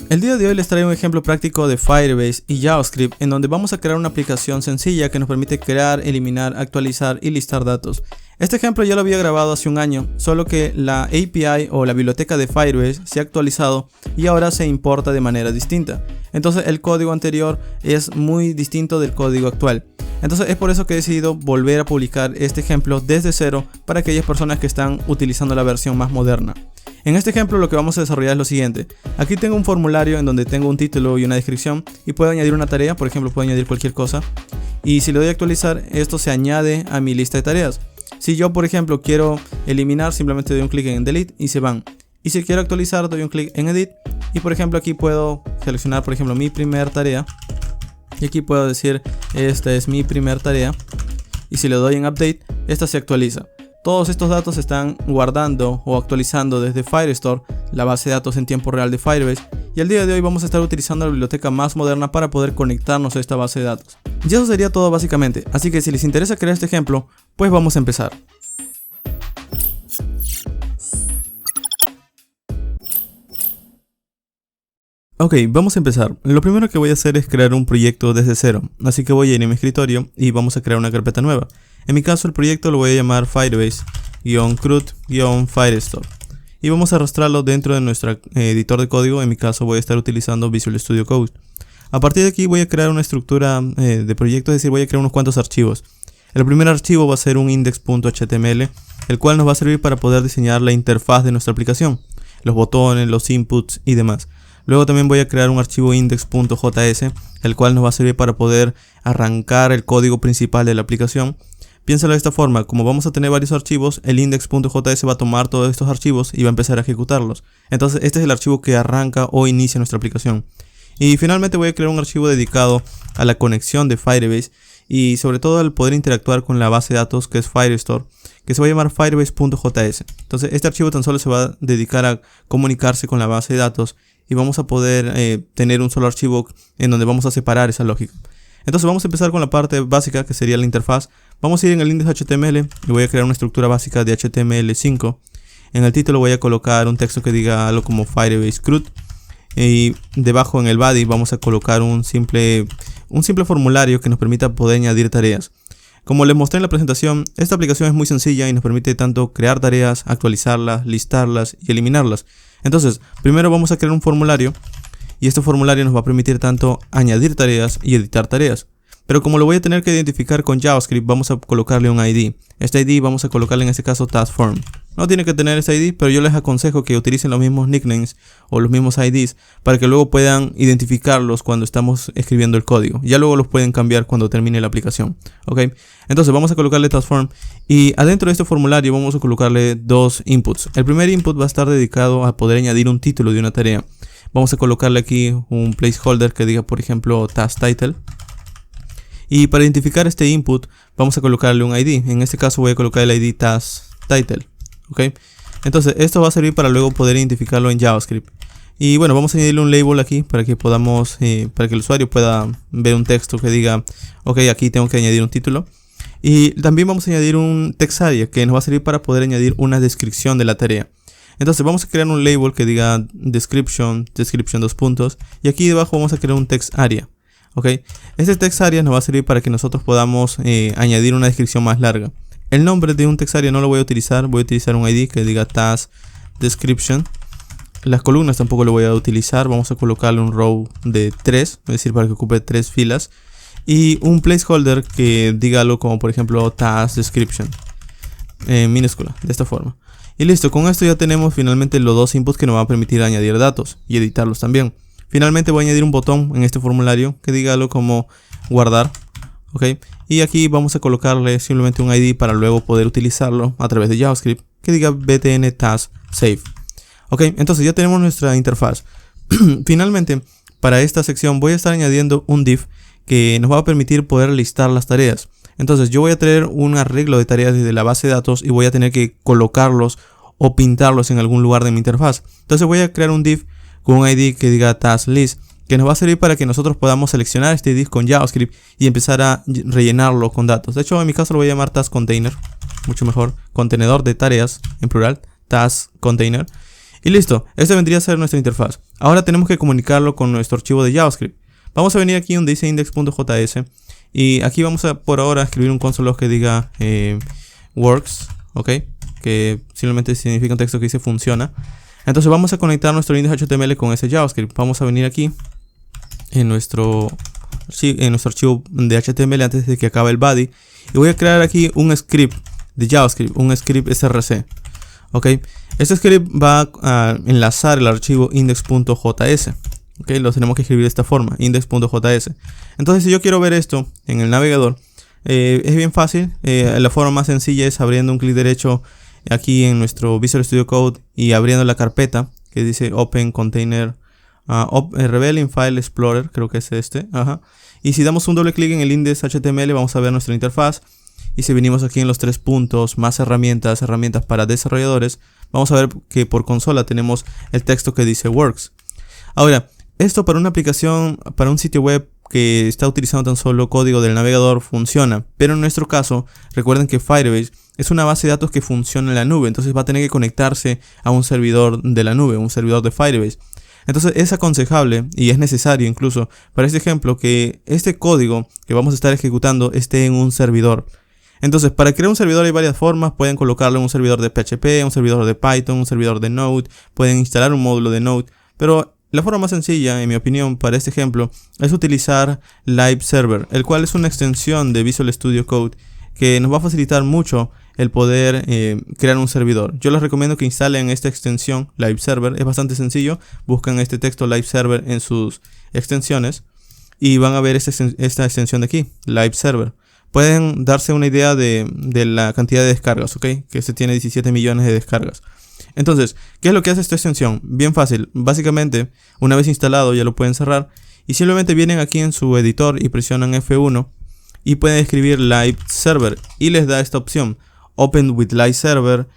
El día de hoy les traigo un ejemplo práctico de Firebase y JavaScript en donde vamos a crear una aplicación sencilla que nos permite crear, eliminar, actualizar y listar datos. Este ejemplo ya lo había grabado hace un año, solo que la API o la biblioteca de Firebase se ha actualizado y ahora se importa de manera distinta. Entonces el código anterior es muy distinto del código actual. Entonces es por eso que he decidido volver a publicar este ejemplo desde cero para aquellas personas que están utilizando la versión más moderna. En este ejemplo lo que vamos a desarrollar es lo siguiente. Aquí tengo un formulario en donde tengo un título y una descripción y puedo añadir una tarea, por ejemplo puedo añadir cualquier cosa. Y si le doy a actualizar, esto se añade a mi lista de tareas. Si yo por ejemplo quiero eliminar, simplemente doy un clic en Delete y se van. Y si quiero actualizar, doy un clic en Edit y por ejemplo aquí puedo seleccionar por ejemplo mi primer tarea. Y aquí puedo decir, esta es mi primer tarea. Y si le doy en Update, esta se actualiza. Todos estos datos se están guardando o actualizando desde Firestore, la base de datos en tiempo real de Firebase, y el día de hoy vamos a estar utilizando la biblioteca más moderna para poder conectarnos a esta base de datos. Y eso sería todo básicamente, así que si les interesa crear este ejemplo, pues vamos a empezar. Ok, vamos a empezar. Lo primero que voy a hacer es crear un proyecto desde cero, así que voy a ir a mi escritorio y vamos a crear una carpeta nueva. En mi caso el proyecto lo voy a llamar Firebase-CRUD-Firestore y vamos a arrastrarlo dentro de nuestro editor de código. En mi caso voy a estar utilizando Visual Studio Code. A partir de aquí voy a crear una estructura de proyecto, es decir, voy a crear unos cuantos archivos. El primer archivo va a ser un index.html, el cual nos va a servir para poder diseñar la interfaz de nuestra aplicación, los botones, los inputs y demás. Luego también voy a crear un archivo index.js, el cual nos va a servir para poder arrancar el código principal de la aplicación. Piénsalo de esta forma, como vamos a tener varios archivos, el index.js va a tomar todos estos archivos y va a empezar a ejecutarlos. Entonces este es el archivo que arranca o inicia nuestra aplicación. Y finalmente voy a crear un archivo dedicado a la conexión de Firebase y sobre todo al poder interactuar con la base de datos que es Firestore, que se va a llamar firebase.js. Entonces este archivo tan solo se va a dedicar a comunicarse con la base de datos y vamos a poder tener un solo archivo en donde vamos a separar esa lógica. Entonces vamos a empezar con la parte básica, que sería la interfaz. Vamos a ir en el index.html y voy a crear una estructura básica de HTML5. En el título voy a colocar un texto que diga algo como Firebase CRUD. Y debajo en el body vamos a colocar un simple formulario que nos permita poder añadir tareas. Como les mostré en la presentación, esta aplicación es muy sencilla y nos permite tanto crear tareas, actualizarlas, listarlas y eliminarlas. Entonces, primero vamos a crear un formulario y este formulario nos va a permitir tanto añadir tareas y editar tareas. Pero como lo voy a tener que identificar con JavaScript, vamos a colocarle un ID. Este ID vamos a colocarle en este caso TaskForm. No tiene que tener este ID, pero yo les aconsejo que utilicen los mismos nicknames o los mismos IDs para que luego puedan identificarlos cuando estamos escribiendo el código. Ya luego los pueden cambiar cuando termine la aplicación. ¿Ok? Entonces vamos a colocarle TaskForm y adentro de este formulario vamos a colocarle dos inputs. El primer input va a estar dedicado a poder añadir un título de una tarea. Vamos a colocarle aquí un placeholder que diga por ejemplo Task Title. Y para identificar este input vamos a colocarle un ID. En este caso voy a colocar el ID Task Title. ¿Ok? Entonces esto va a servir para luego poder identificarlo en JavaScript. Y bueno, vamos a añadirle un label aquí para que podamos, para que el usuario pueda ver un texto que diga, ok, aquí tengo que añadir un título. Y también vamos a añadir un text area que nos va a servir para poder añadir una descripción de la tarea. Entonces vamos a crear un label que diga description 2 puntos. Y aquí debajo vamos a crear un text area. ¿Ok? Este text area nos va a servir para que nosotros podamos añadir una descripción más larga. El nombre de un text area no lo voy a utilizar un ID que diga task description. Las columnas tampoco lo voy a utilizar, vamos a colocarle un row de 3, es decir, para que ocupe 3 filas. Y un placeholder que diga algo como por ejemplo task description, minúscula, de esta forma. Y listo, con esto ya tenemos finalmente los dos inputs que nos van a permitir añadir datos y editarlos también. Finalmente voy a añadir un botón en este formulario que diga algo como guardar. ¿Ok? Y aquí vamos a colocarle simplemente un ID para luego poder utilizarlo a través de JavaScript que diga btn task save. ¿Ok? Entonces ya tenemos nuestra interfaz. Finalmente, para esta sección voy a estar añadiendo un div que nos va a permitir poder listar las tareas. Entonces yo voy a tener un arreglo de tareas desde la base de datos y voy a tener que colocarlos o pintarlos en algún lugar de mi interfaz. Entonces voy a crear un div con un ID que diga task list, que nos va a servir para que nosotros podamos seleccionar este div con JavaScript y empezar a rellenarlo con datos. De hecho, en mi caso lo voy a llamar task container, mucho mejor, contenedor de tareas en plural, task container. Y listo, esta vendría a ser nuestra interfaz. Ahora tenemos que comunicarlo con nuestro archivo de JavaScript. Vamos a venir aquí donde dice index.js y aquí vamos a por ahora escribir un console log que diga works, ok, que simplemente significa un texto que dice funciona. Entonces vamos a conectar nuestro index.html con ese JavaScript. Vamos a venir aquí en nuestro archivo de HTML antes de que acabe el body y voy a crear aquí un script de JavaScript, un script src, ok. Este script va a enlazar el archivo index.js. Okay, lo tenemos que escribir de esta forma, index.js. Entonces si yo quiero ver esto en el navegador, es bien fácil. La forma más sencilla es abriendo un clic derecho aquí en nuestro Visual Studio Code y abriendo la carpeta que dice Open Container Revealing File Explorer, creo que es este. Y si damos un doble clic en el index.html vamos a ver nuestra interfaz. Y si venimos aquí en los 3 puntos, más herramientas para desarrolladores, vamos a ver que por consola tenemos el texto que dice Works. Ahora, esto para una aplicación, para un sitio web que está utilizando tan solo código del navegador funciona. Pero en nuestro caso, recuerden que Firebase es una base de datos que funciona en la nube. Entonces va a tener que conectarse a un servidor de la nube, un servidor de Firebase. Entonces es aconsejable y es necesario incluso para este ejemplo que este código que vamos a estar ejecutando esté en un servidor. Entonces para crear un servidor hay varias formas. Pueden colocarlo en un servidor de PHP, un servidor de Python, un servidor de Node. Pueden instalar un módulo de Node. Pero la forma más sencilla, en mi opinión, para este ejemplo es utilizar Live Server, el cual es una extensión de Visual Studio Code que nos va a facilitar mucho el poder crear un servidor. Yo les recomiendo que instalen esta extensión Live Server, es bastante sencillo. Buscan este texto Live Server en sus extensiones y van a ver esta extensión de aquí, Live Server. Pueden darse una idea de la cantidad de descargas, ¿ok? Que este tiene 17 millones de descargas. Entonces, ¿qué es lo que hace esta extensión? Bien fácil. Básicamente, una vez instalado ya lo pueden cerrar y simplemente vienen aquí en su editor y presionan F1 y pueden escribir Live Server y les da esta opción Open with Live Server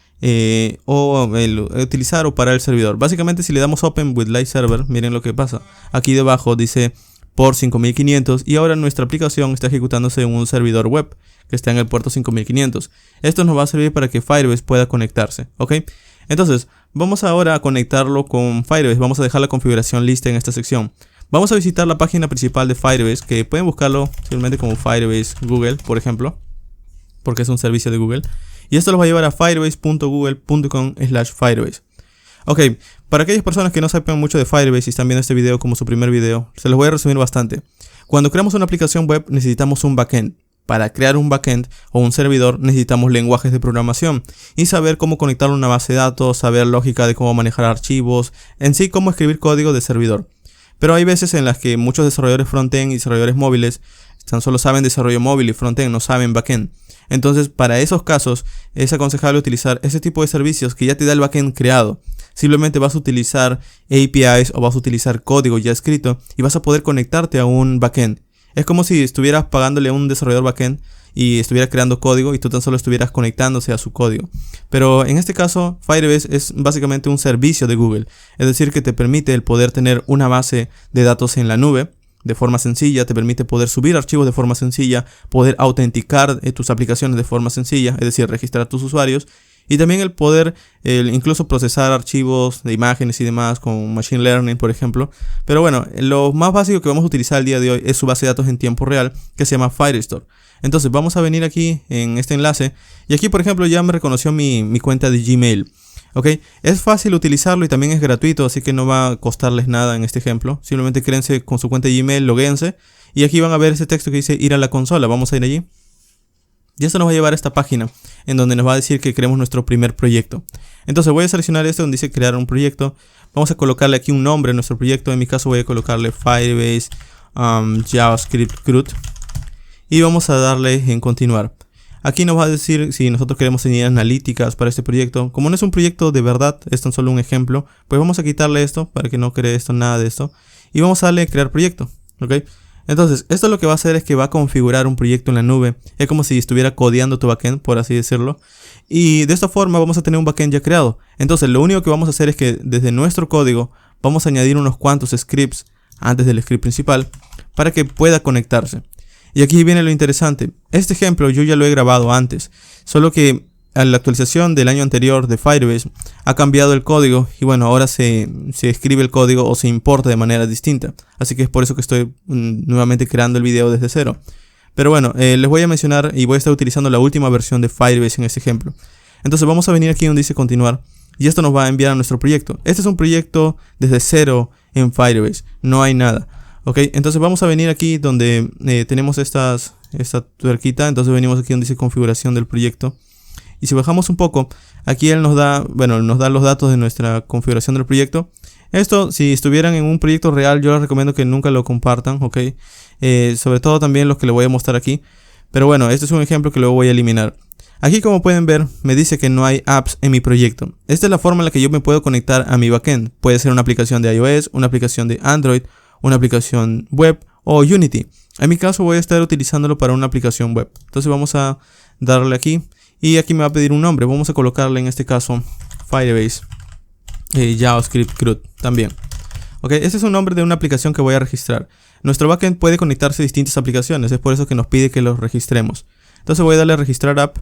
o utilizar o parar el servidor. Básicamente, si le damos Open with Live Server, miren lo que pasa. Aquí debajo dice por 5500 y ahora nuestra aplicación está ejecutándose en un servidor web que está en el puerto 5500. Esto nos va a servir para que Firebase pueda conectarse, ¿ok? Entonces, vamos ahora a conectarlo con Firebase. Vamos a dejar la configuración lista en esta sección. Vamos a visitar la página principal de Firebase, que pueden buscarlo simplemente como Firebase Google, por ejemplo, porque es un servicio de Google. Y esto los va a llevar a firebase.google.com/Firebase. Ok, para aquellas personas que no sepan mucho de Firebase y están viendo este video como su primer video, se los voy a resumir bastante. Cuando creamos una aplicación web necesitamos un backend. Para crear un backend o un servidor necesitamos lenguajes de programación y saber cómo conectar una base de datos, saber lógica de cómo manejar archivos, en sí cómo escribir código de servidor. Pero hay veces en las que muchos desarrolladores frontend y desarrolladores móviles tan solo saben desarrollo móvil y frontend, no saben backend. Entonces, para esos casos es aconsejable utilizar ese tipo de servicios que ya te da el backend creado. Simplemente vas a utilizar APIs o vas a utilizar código ya escrito y vas a poder conectarte a un backend. Es como si estuvieras pagándole a un desarrollador backend y estuviera creando código y tú tan solo estuvieras conectándose a su código. Pero en este caso, Firebase es básicamente un servicio de Google. Es decir, que te permite el poder tener una base de datos en la nube de forma sencilla, te permite poder subir archivos de forma sencilla, poder autenticar tus aplicaciones de forma sencilla, es decir, registrar a tus usuarios. Y también el poder incluso procesar archivos de imágenes y demás con Machine Learning, por ejemplo. Pero bueno, lo más básico que vamos a utilizar el día de hoy es su base de datos en tiempo real que se llama Firestore. Entonces vamos a venir aquí en este enlace. Y aquí, por ejemplo, ya me reconoció mi cuenta de Gmail. ¿Ok? Es fácil utilizarlo y también es gratuito, así que no va a costarles nada en este ejemplo. Simplemente créense con su cuenta de Gmail, loguéense. Y aquí van a ver ese texto que dice ir a la consola. Vamos a ir allí. Y esto nos va a llevar a esta página en donde nos va a decir que creemos nuestro primer proyecto. Entonces voy a seleccionar este donde dice crear un proyecto. Vamos a colocarle aquí un nombre a nuestro proyecto. En mi caso voy a colocarle Firebase JavaScript CRUD. Y vamos a darle en continuar. Aquí nos va a decir si nosotros queremos añadir analíticas para este proyecto. Como no es un proyecto de verdad, es tan solo un ejemplo, pues vamos a quitarle esto para que no cree esto, nada de esto. Y vamos a darle crear proyecto. ¿Ok? Entonces, esto lo que va a hacer es que va a configurar un proyecto en la nube. Es como si estuviera codeando tu backend, por así decirlo. Y de esta forma vamos a tener un backend ya creado. Entonces, lo único que vamos a hacer es que desde nuestro código vamos a añadir unos cuantos scripts antes del script principal para que pueda conectarse. Y aquí viene lo interesante. Este ejemplo yo ya lo he grabado antes. Solo que a la actualización del año anterior de Firebase ha cambiado el código y bueno, ahora se escribe el código o se importa de manera distinta. Así que es por eso que estoy nuevamente creando el video desde cero. Pero bueno, les voy a mencionar y voy a estar utilizando la última versión de Firebase en este ejemplo. Entonces vamos a venir aquí donde dice continuar y esto nos va a enviar a nuestro proyecto. Este es un proyecto desde cero en Firebase, no hay nada. Ok, entonces vamos a venir aquí donde tenemos esta tuerquita. Entonces venimos aquí donde dice configuración del proyecto. Y si bajamos un poco, aquí él nos da los datos de nuestra configuración del proyecto. Esto, si estuvieran en un proyecto real, yo les recomiendo que nunca lo compartan, ok. Sobre todo también los que les voy a mostrar aquí. Pero bueno, este es un ejemplo que luego voy a eliminar. Aquí, como pueden ver, me dice que no hay apps en mi proyecto. Esta es la forma en la que yo me puedo conectar a mi backend. Puede ser una aplicación de iOS, una aplicación de Android, una aplicación web o Unity. En mi caso voy a estar utilizándolo para una aplicación web. Entonces vamos a darle aquí y aquí me va a pedir un nombre. Vamos a colocarle en este caso Firebase JavaScript CRUD también. Ok, este es un nombre de una aplicación que voy a registrar. Nuestro backend puede conectarse a distintas aplicaciones, es por eso que nos pide que los registremos. Entonces voy a darle a registrar app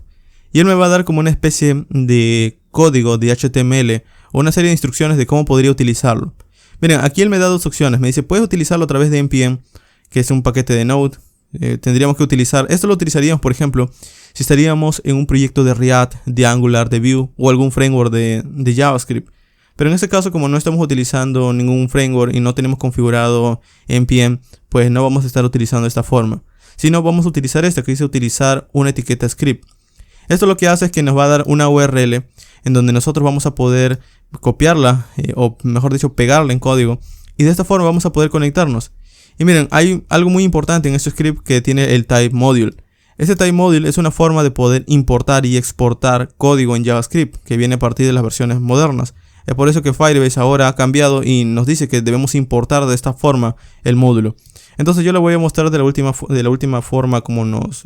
y él me va a dar como una especie de código de HTML o una serie de instrucciones de cómo podría utilizarlo. Miren, aquí él me da dos opciones. Me dice, puedes utilizarlo a través de npm, que es un paquete de Node. Tendríamos que utilizar, esto lo utilizaríamos, por ejemplo, si estaríamos en un proyecto de React, de Angular, de Vue o algún framework de JavaScript. Pero en este caso, como no estamos utilizando ningún framework y no tenemos configurado npm, pues no vamos a estar utilizando esta forma. Sino vamos a utilizar esta que dice utilizar una etiqueta script. Esto lo que hace es que nos va a dar una URL en donde nosotros vamos a poder copiarla o mejor dicho pegarla en código y de esta forma vamos a poder conectarnos. Y miren, hay algo muy importante en este script que tiene el type module. Este type module es una forma de poder importar y exportar código en JavaScript que viene a partir de las versiones modernas. Es por eso que Firebase ahora ha cambiado y nos dice que debemos importar de esta forma el módulo. Entonces yo le voy a mostrar de la última forma como nos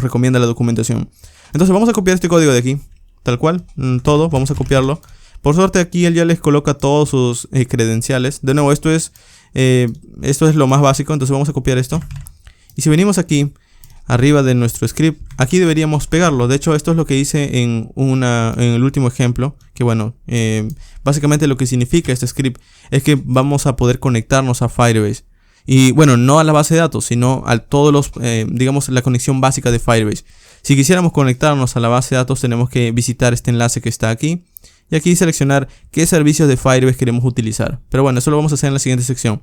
recomienda la documentación. Entonces vamos a copiar este código de aquí, tal cual, todo, vamos a copiarlo. Por suerte aquí él ya les coloca todos sus credenciales. De nuevo, esto es lo más básico, entonces vamos a copiar esto. Y si venimos aquí, arriba de nuestro script, aquí deberíamos pegarlo. De hecho, esto es lo que hice en el último ejemplo. Que bueno, básicamente lo que significa este script es que vamos a poder conectarnos a Firebase. Y bueno, no a la base de datos, sino a todos los, digamos, la conexión básica de Firebase. Si quisiéramos conectarnos a la base de datos, tenemos que visitar este enlace que está aquí. Y aquí seleccionar qué servicios de Firebase queremos utilizar. Pero bueno, eso lo vamos a hacer en la siguiente sección.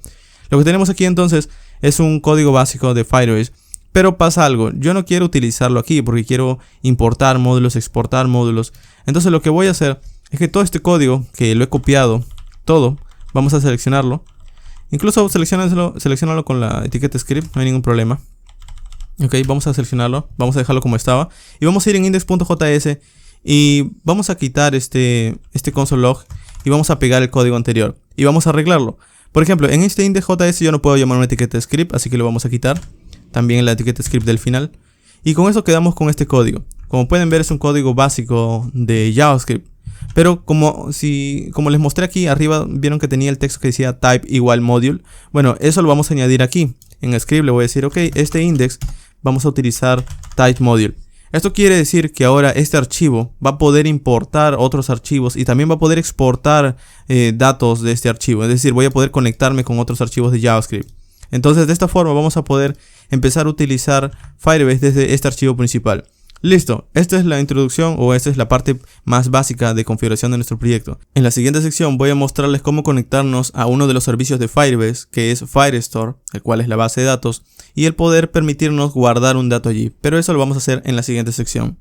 Lo que tenemos aquí entonces es un código básico de Firebase. Pero pasa algo, yo no quiero utilizarlo aquí porque quiero importar módulos, exportar módulos. Entonces lo que voy a hacer es que todo este código que lo he copiado, todo, vamos a seleccionarlo. Incluso seleccionarlo con la etiqueta script, no hay ningún problema. Ok, vamos a seleccionarlo, vamos a dejarlo como estaba. Y vamos a ir en index.js y vamos a quitar este console log y vamos a pegar el código anterior. Y vamos a arreglarlo. Por ejemplo, en este index.js yo no puedo llamar una etiqueta script, así que lo vamos a quitar. También la etiqueta script del final. Y con eso quedamos con este código. Como pueden ver, es un código básico de JavaScript. Pero como les mostré aquí arriba, vieron que tenía el texto que decía type igual module. Bueno, eso lo vamos a añadir aquí. En script le voy a decir, ok, este index vamos a utilizar type module. Esto quiere decir que ahora este archivo va a poder importar otros archivos y también va a poder exportar datos de este archivo. Es decir, voy a poder conectarme con otros archivos de JavaScript. Entonces de esta forma vamos a poder empezar a utilizar Firebase desde este archivo principal. Listo, esta es la introducción o esta es la parte más básica de configuración de nuestro proyecto. En la siguiente sección voy a mostrarles cómo conectarnos a uno de los servicios de Firebase, que es Firestore, el cual es la base de datos, y el poder permitirnos guardar un dato allí, pero eso lo vamos a hacer en la siguiente sección.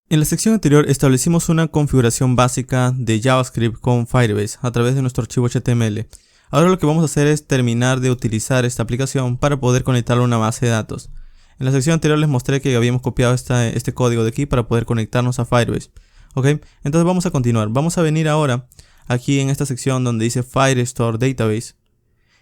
En la sección anterior establecimos una configuración básica de JavaScript con Firebase a través de nuestro archivo HTML. Ahora lo que vamos a hacer es terminar de utilizar esta aplicación para poder conectarlo a una base de datos. En la sección anterior les mostré que habíamos copiado este código de aquí para poder conectarnos a Firebase. Ok, entonces vamos a continuar. Vamos a venir ahora aquí en esta sección donde dice Firestore Database.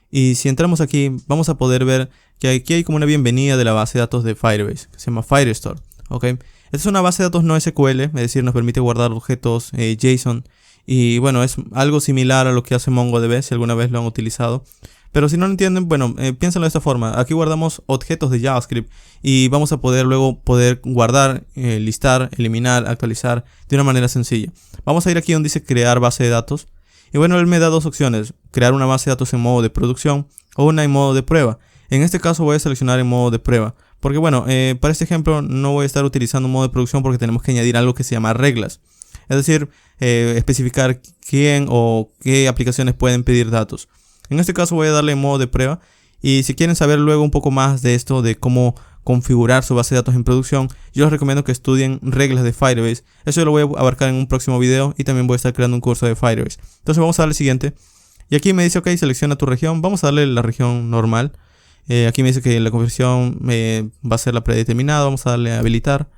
Y si entramos aquí, vamos a poder ver que aquí hay como una bienvenida de la base de datos de Firebase, que se llama Firestore. Ok, esta es una base de datos no SQL, es decir, nos permite guardar objetos JSON. Y bueno, es algo similar a lo que hace MongoDB, si alguna vez lo han utilizado. Pero si no lo entienden, bueno, piénsenlo de esta forma. Aquí guardamos objetos de JavaScript y vamos a luego guardar, listar, eliminar, actualizar de una manera sencilla. Vamos a ir aquí donde dice crear base de datos. Y bueno, él me da dos opciones: crear una base de datos en modo de producción o una en modo de prueba. En este caso voy a seleccionar en modo de prueba, porque bueno, para este ejemplo no voy a estar utilizando modo de producción porque tenemos que añadir algo que se llama reglas. Es decir, especificar quién o qué aplicaciones pueden pedir datos. En este caso voy a darle en modo de prueba. Y si quieren saber luego un poco más de esto, de cómo configurar su base de datos en producción, yo les recomiendo que estudien reglas de Firebase. Eso lo voy a abarcar en un próximo video y también voy a estar creando un curso de Firebase. Entonces vamos a darle siguiente. Y aquí me dice, ok, selecciona tu región. Vamos a darle la región normal. Aquí me dice que la conversión va a ser la predeterminada. Vamos a darle a habilitar.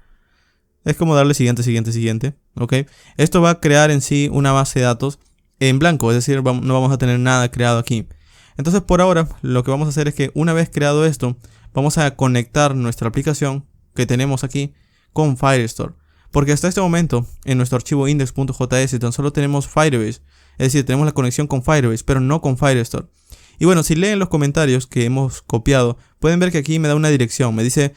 Es como darle siguiente, ok. Esto va a crear en sí una base de datos en blanco, es decir, no vamos a tener nada creado aquí. Entonces por ahora lo que vamos a hacer es que una vez creado esto, vamos a conectar nuestra aplicación que tenemos aquí con Firestore. Porque hasta este momento en nuestro archivo index.js tan solo tenemos Firebase, es decir, tenemos la conexión con Firebase, pero no con Firestore. Y bueno, si leen los comentarios que hemos copiado, pueden ver que aquí me da una dirección, me dice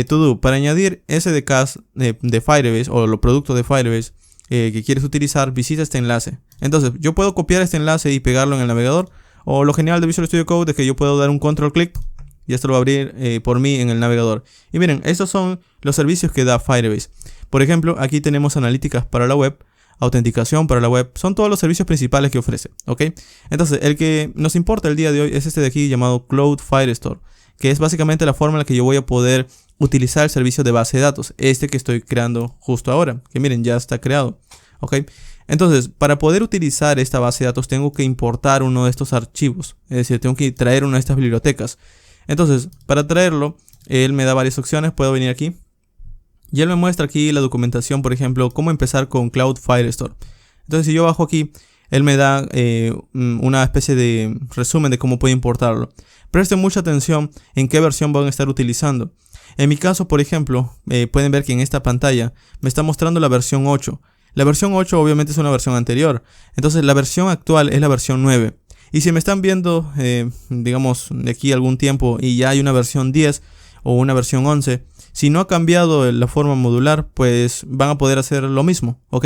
to do, para añadir SDKs de Firebase o los productos de Firebase que quieres utilizar, visita este enlace. Entonces yo puedo copiar este enlace y pegarlo en el navegador, o lo genial de Visual Studio Code es que yo puedo dar un control clic y esto lo va a abrir por mí en el navegador. Y miren, estos son los servicios que da Firebase. Por ejemplo, aquí tenemos analíticas para la web, autenticación para la web, son todos los servicios principales que ofrece, ¿ok? Entonces el que nos importa el día de hoy es este de aquí llamado Cloud Firestore, que es básicamente la forma en la que yo voy a poder utilizar el servicio de base de datos, este que estoy creando justo ahora, que miren, ya está creado, ¿ok? Entonces, para poder utilizar esta base de datos tengo que importar uno de estos archivos, es decir, tengo que traer una de estas bibliotecas. Entonces, para traerlo, él me da varias opciones, puedo venir aquí y él me muestra aquí la documentación, por ejemplo, cómo empezar con Cloud Firestore. Entonces, si yo bajo aquí, él me da una especie de resumen de cómo puede importarlo. Presten mucha atención en qué versión van a estar utilizando. En mi caso, por ejemplo, pueden ver que en esta pantalla me está mostrando la versión 8. La versión 8 obviamente es una versión anterior. Entonces la versión actual es la versión 9. Y si me están viendo, digamos, de aquí algún tiempo y ya hay una versión 10 o una versión 11, si no ha cambiado la forma modular, pues van a poder hacer lo mismo, ¿ok?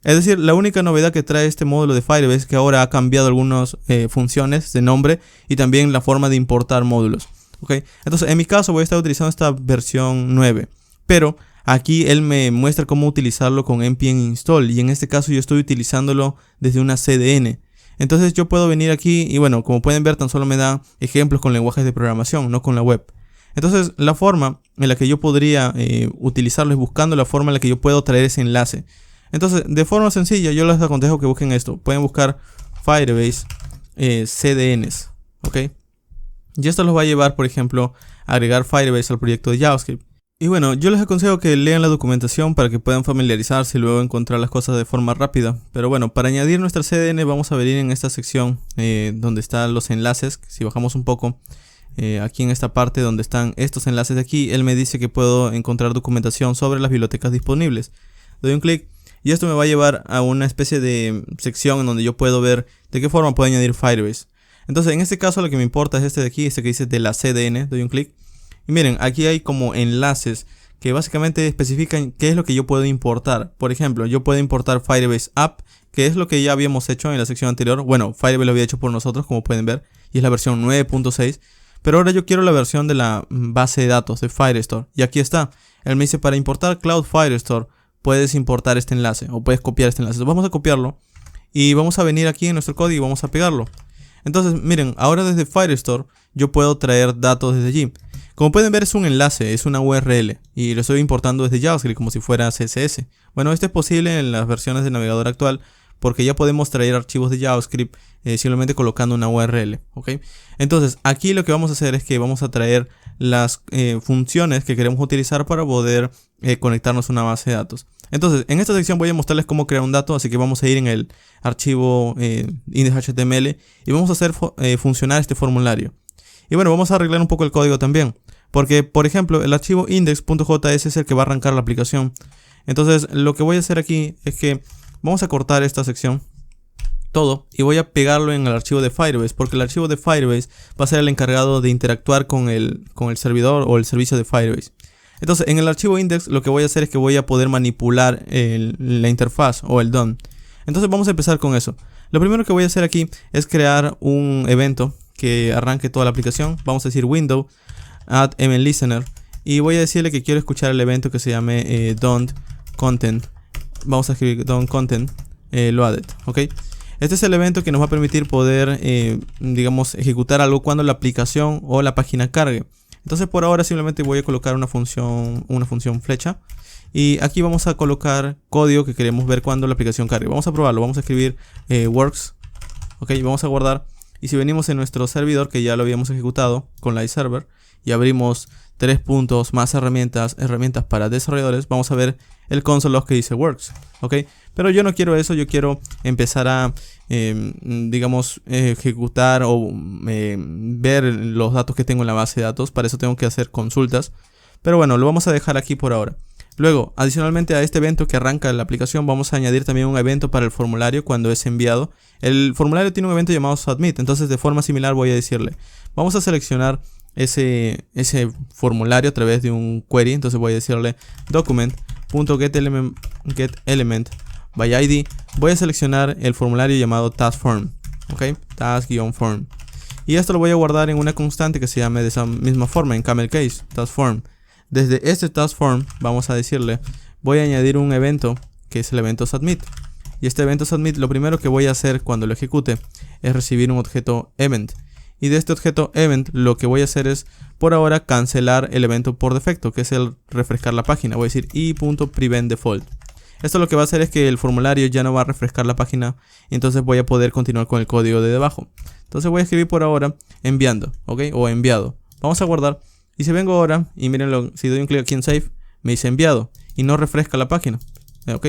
Es decir, la única novedad que trae este módulo de Firebase es que ahora ha cambiado algunas funciones de nombre y también la forma de importar módulos, ¿ok? Entonces, en mi caso voy a estar utilizando esta versión 9, pero aquí él me muestra cómo utilizarlo con npm install y en este caso yo estoy utilizándolo desde una CDN. Entonces yo puedo venir aquí y bueno, como pueden ver, tan solo me da ejemplos con lenguajes de programación, no con la web. Entonces la forma en la que yo podría utilizarlo es buscando la forma en la que yo puedo traer ese enlace. Entonces, de forma sencilla, yo les aconsejo que busquen esto. Pueden buscar Firebase CDNs, ¿ok? Y esto los va a llevar, por ejemplo, a agregar Firebase al proyecto de JavaScript. Y bueno, yo les aconsejo que lean la documentación para que puedan familiarizarse y luego encontrar las cosas de forma rápida. Pero bueno, para añadir nuestra CDN vamos a venir en esta sección donde están los enlaces. Si bajamos un poco, aquí en esta parte donde están estos enlaces de aquí, él me dice que puedo encontrar documentación sobre las bibliotecas disponibles. Doy un clic y esto me va a llevar a una especie de sección en donde yo puedo ver de qué forma puedo añadir Firebase. Entonces en este caso lo que me importa es este de aquí, este que dice de la CDN. Doy un clic y miren, aquí hay como enlaces que básicamente especifican qué es lo que yo puedo importar. Por ejemplo, yo puedo importar Firebase App, que es lo que ya habíamos hecho en la sección anterior. Bueno, Firebase lo había hecho por nosotros, como pueden ver, y es la versión 9.6. Pero ahora yo quiero la versión de la base de datos de Firestore. Y aquí está. Él me dice, para importar Cloud Firestore, puedes importar este enlace o puedes copiar este enlace. Entonces vamos a copiarlo y vamos a venir aquí en nuestro código y vamos a pegarlo. Entonces miren, ahora desde Firestore yo puedo traer datos desde allí. Como pueden ver, es un enlace, es una URL y lo estoy importando desde JavaScript como si fuera CSS. Bueno, esto es posible en las versiones de navegador actual porque ya podemos traer archivos de JavaScript simplemente colocando una URL, ¿ok? Entonces aquí lo que vamos a hacer es que vamos a traer las funciones que queremos utilizar para poder conectarnos a una base de datos. Entonces en esta sección voy a mostrarles cómo crear un dato, así que vamos a ir en el archivo index.html y vamos a hacer funcionar este formulario. Y bueno, vamos a arreglar un poco el código también, porque por ejemplo el archivo index.js es el que va a arrancar la aplicación. Entonces lo que voy a hacer aquí es que vamos a cortar esta sección todo y voy a pegarlo en el archivo de Firebase, porque el archivo de Firebase va a ser el encargado de interactuar con el servidor o el servicio de Firebase. Entonces, en el archivo index lo que voy a hacer es que voy a poder manipular la interfaz o el DOM. Entonces vamos a empezar con eso. Lo primero que voy a hacer aquí es crear un evento que arranque toda la aplicación. Vamos a decir window add event listener y voy a decirle que quiero escuchar el evento que se llame don't content. Vamos a escribir don't content loaded, ¿ok? Este es el evento que nos va a permitir poder, digamos, ejecutar algo cuando la aplicación o la página cargue. Entonces por ahora simplemente voy a colocar una función flecha. Y aquí vamos a colocar código que queremos ver cuando la aplicación cargue. Vamos a probarlo, vamos a escribir works. Ok, vamos a guardar. Y si venimos en nuestro servidor, que ya lo habíamos ejecutado con la iServer, y abrimos 3 puntos más herramientas para desarrolladores, vamos a ver el console log que dice works. Ok, pero yo no quiero eso, yo quiero empezar a, digamos, ejecutar o ver los datos que tengo en la base de datos. Para eso tengo que hacer consultas. Pero bueno, lo vamos a dejar aquí por ahora. Luego, adicionalmente a este evento que arranca la aplicación, vamos a añadir también un evento para el formulario cuando es enviado. El formulario tiene un evento llamado submit, entonces de forma similar voy a decirle, vamos a seleccionar ese formulario a través de un query. Entonces voy a decirle document.getElement by ID. Voy a seleccionar el formulario llamado task_form, ok, task_form, y esto lo voy a guardar en una constante que se llame de esa misma forma, en camel case, task_form. Desde este task_form vamos a decirle, voy a añadir un evento que es el evento submit. Y este evento submit, lo primero que voy a hacer cuando lo ejecute es recibir un objeto event. Y de este objeto event lo que voy a hacer es, por ahora, cancelar el evento por defecto, que es el refrescar la página. Voy a decir i.preventDefault. Esto lo que va a hacer es que el formulario ya no va a refrescar la página, y entonces voy a poder continuar con el código de debajo. Entonces voy a escribir por ahora enviando, ¿ok? O enviado. Vamos a guardar. Y si vengo ahora, y mirenlo, si doy un clic aquí en Save, me dice enviado y no refresca la página, ¿ok?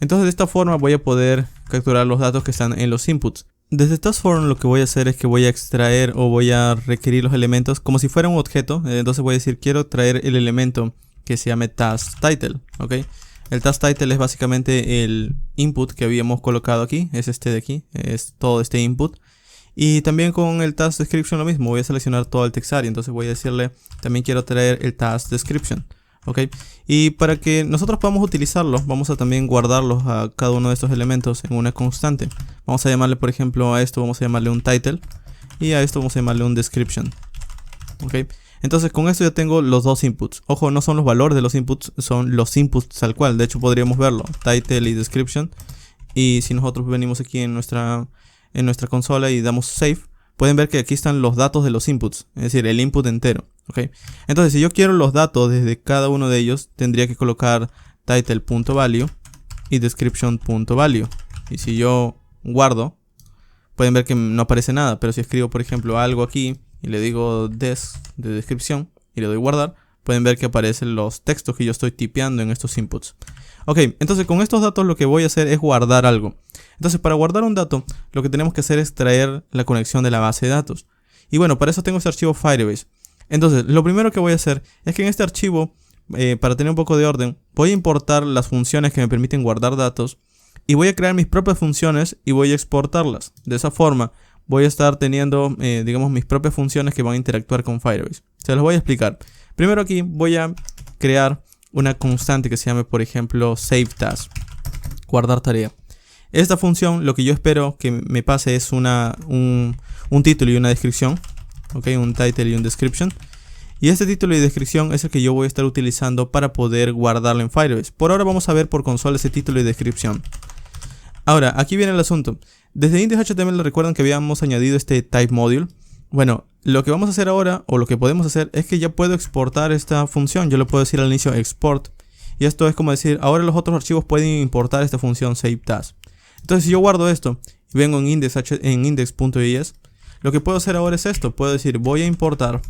Entonces de esta forma voy a poder capturar los datos que están en los inputs. Desde task_form lo que voy a hacer es que voy a extraer o voy a requerir los elementos como si fuera un objeto. Entonces voy a decir, quiero traer el elemento que se llame taskTitle, ¿ok? El taskTitle es básicamente el input que habíamos colocado aquí, es este de aquí, es todo este input. Y también con el task description lo mismo, voy a seleccionar todo el textarea, entonces voy a decirle, también quiero traer el task description, ¿ok? Y para que nosotros podamos utilizarlo, vamos a también guardarlos a cada uno de estos elementos en una constante. Vamos a llamarle, por ejemplo, a esto vamos a llamarle un title y a esto vamos a llamarle un description, ¿ok? Entonces con esto ya tengo los dos inputs. Ojo, no son los valores de los inputs, son los inputs tal cual. De hecho podríamos verlo, title y description. Y si nosotros venimos aquí en nuestra consola y damos save, pueden ver que aquí están los datos de los inputs, es decir, el input entero, ¿ok? Entonces si yo quiero los datos desde cada uno de ellos, tendría que colocar title.value y description.value. Y si yo guardo, pueden ver que no aparece nada, pero si escribo por ejemplo algo aquí y le digo de descripción y le doy guardar, pueden ver que aparecen los textos que yo estoy tipeando en estos inputs. Ok, entonces con estos datos lo que voy a hacer es guardar algo. Entonces para guardar un dato, lo que tenemos que hacer es traer la conexión de la base de datos. Y bueno, para eso tengo este archivo Firebase. Entonces, lo primero que voy a hacer es que en este archivo, para tener un poco de orden, voy a importar las funciones que me permiten guardar datos. Y voy a crear mis propias funciones y voy a exportarlas. De esa forma, voy a estar teniendo, digamos, mis propias funciones que van a interactuar con Firebase. Se los voy a explicar. Primero aquí voy a crear una constante que se llame, por ejemplo, SaveTask, guardar tarea. Esta función lo que yo espero que me pase es un título y una descripción, ¿ok? Un title y un description. Y este título y descripción es el que yo voy a estar utilizando para poder guardarlo en Firebase. Por ahora vamos a ver por consola ese título y descripción. Ahora, aquí viene el asunto. Desde index.html recuerdan que habíamos añadido este type module. Bueno, lo que vamos a hacer ahora, o lo que podemos hacer, es que ya puedo exportar esta función. Yo le puedo decir al inicio export. Y esto es como decir, ahora los otros archivos pueden importar esta función SaveTask. Entonces si yo guardo esto y vengo en index.js, lo que puedo hacer ahora es esto. Puedo decir, voy a importar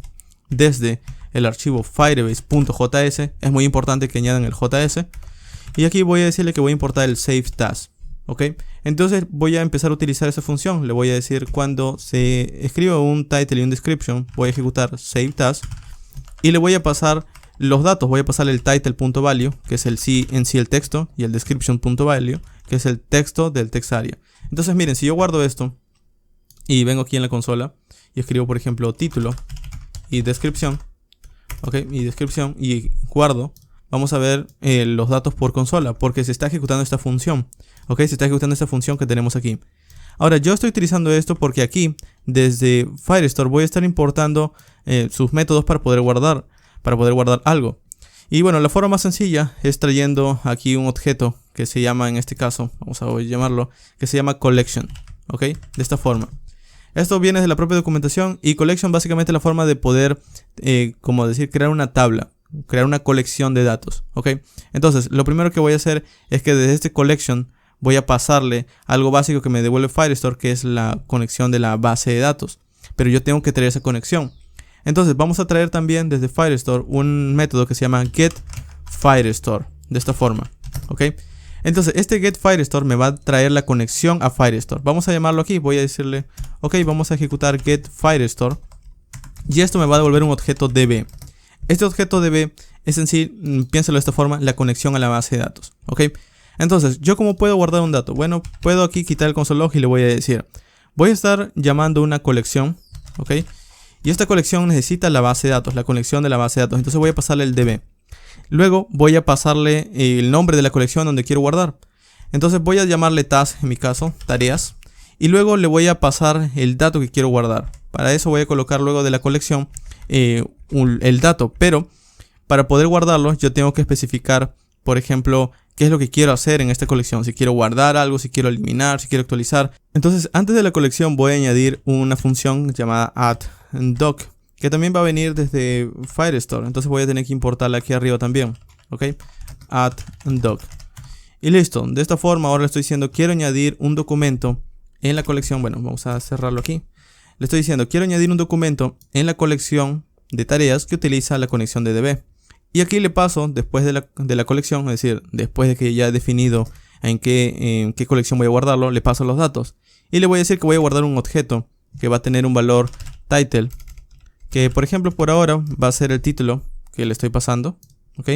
desde el archivo firebase.js. Es muy importante que añadan el JS. Y aquí voy a decirle que voy a importar el SaveTask. ¿Ok? Entonces voy a empezar a utilizar esa función. Le voy a decir cuando se escriba un title y un description, voy a ejecutar SaveTask. Y le voy a pasar los datos. Voy a pasar el title.value, que es el texto, y el description.value, que es el texto del textarea. Entonces miren, si yo guardo esto y vengo aquí en la consola y escribo por ejemplo título y descripción, ok, y descripción y guardo, vamos a ver los datos por consola porque se está ejecutando esta función, ok, se está ejecutando esta función que tenemos aquí. Ahora yo estoy utilizando esto porque aquí desde Firestore voy a estar importando sus métodos para poder guardar algo. Y bueno, la forma más sencilla es trayendo aquí un objeto que se llama, en este caso, vamos a llamarlo, que se llama collection, ok, de esta forma. Esto viene de la propia documentación y collection básicamente es la forma de poder, como decir, crear una tabla, crear una colección de datos, ok. Entonces, lo primero que voy a hacer es que desde este collection voy a pasarle algo básico que me devuelve Firestore, que es la conexión de la base de datos. Pero yo tengo que traer esa conexión. Entonces vamos a traer también desde Firestore un método que se llama getFirestore, de esta forma, ¿ok? Entonces este getFirestore me va a traer la conexión a Firestore. Vamos a llamarlo aquí, voy a decirle, ok, vamos a ejecutar getFirestore. Y esto me va a devolver un objeto DB. Este objeto DB es en sí, piénsalo de esta forma, la conexión a la base de datos, ¿ok? Entonces, ¿yo cómo puedo guardar un dato? Bueno, puedo aquí quitar el console log y le voy a decir, voy a estar llamando una colección, ¿ok? Y esta colección necesita la base de datos, la conexión de la base de datos. Entonces voy a pasarle el DB. Luego voy a pasarle el nombre de la colección donde quiero guardar. Entonces voy a llamarle task, en mi caso, tareas. Y luego le voy a pasar el dato que quiero guardar. Para eso voy a colocar luego de la colección el dato. Pero para poder guardarlo yo tengo que especificar, por ejemplo, qué es lo que quiero hacer en esta colección. Si quiero guardar algo, si quiero eliminar, si quiero actualizar. Entonces antes de la colección voy a añadir una función llamada addDoc, que también va a venir desde Firestore. Entonces voy a tener que importarla aquí arriba también, ok, addDoc. Y listo, de esta forma ahora le estoy diciendo quiero añadir un documento en la colección. Bueno, vamos a cerrarlo aquí. Le estoy diciendo quiero añadir un documento en la colección de tareas que utiliza la conexión de DB. Y aquí le paso, después de la colección, es decir, después de que ya he definido en qué colección voy a guardarlo, le paso los datos. Y le voy a decir que voy a guardar un objeto que va a tener un valor title, que por ejemplo por ahora va a ser el título que le estoy pasando, ¿ok?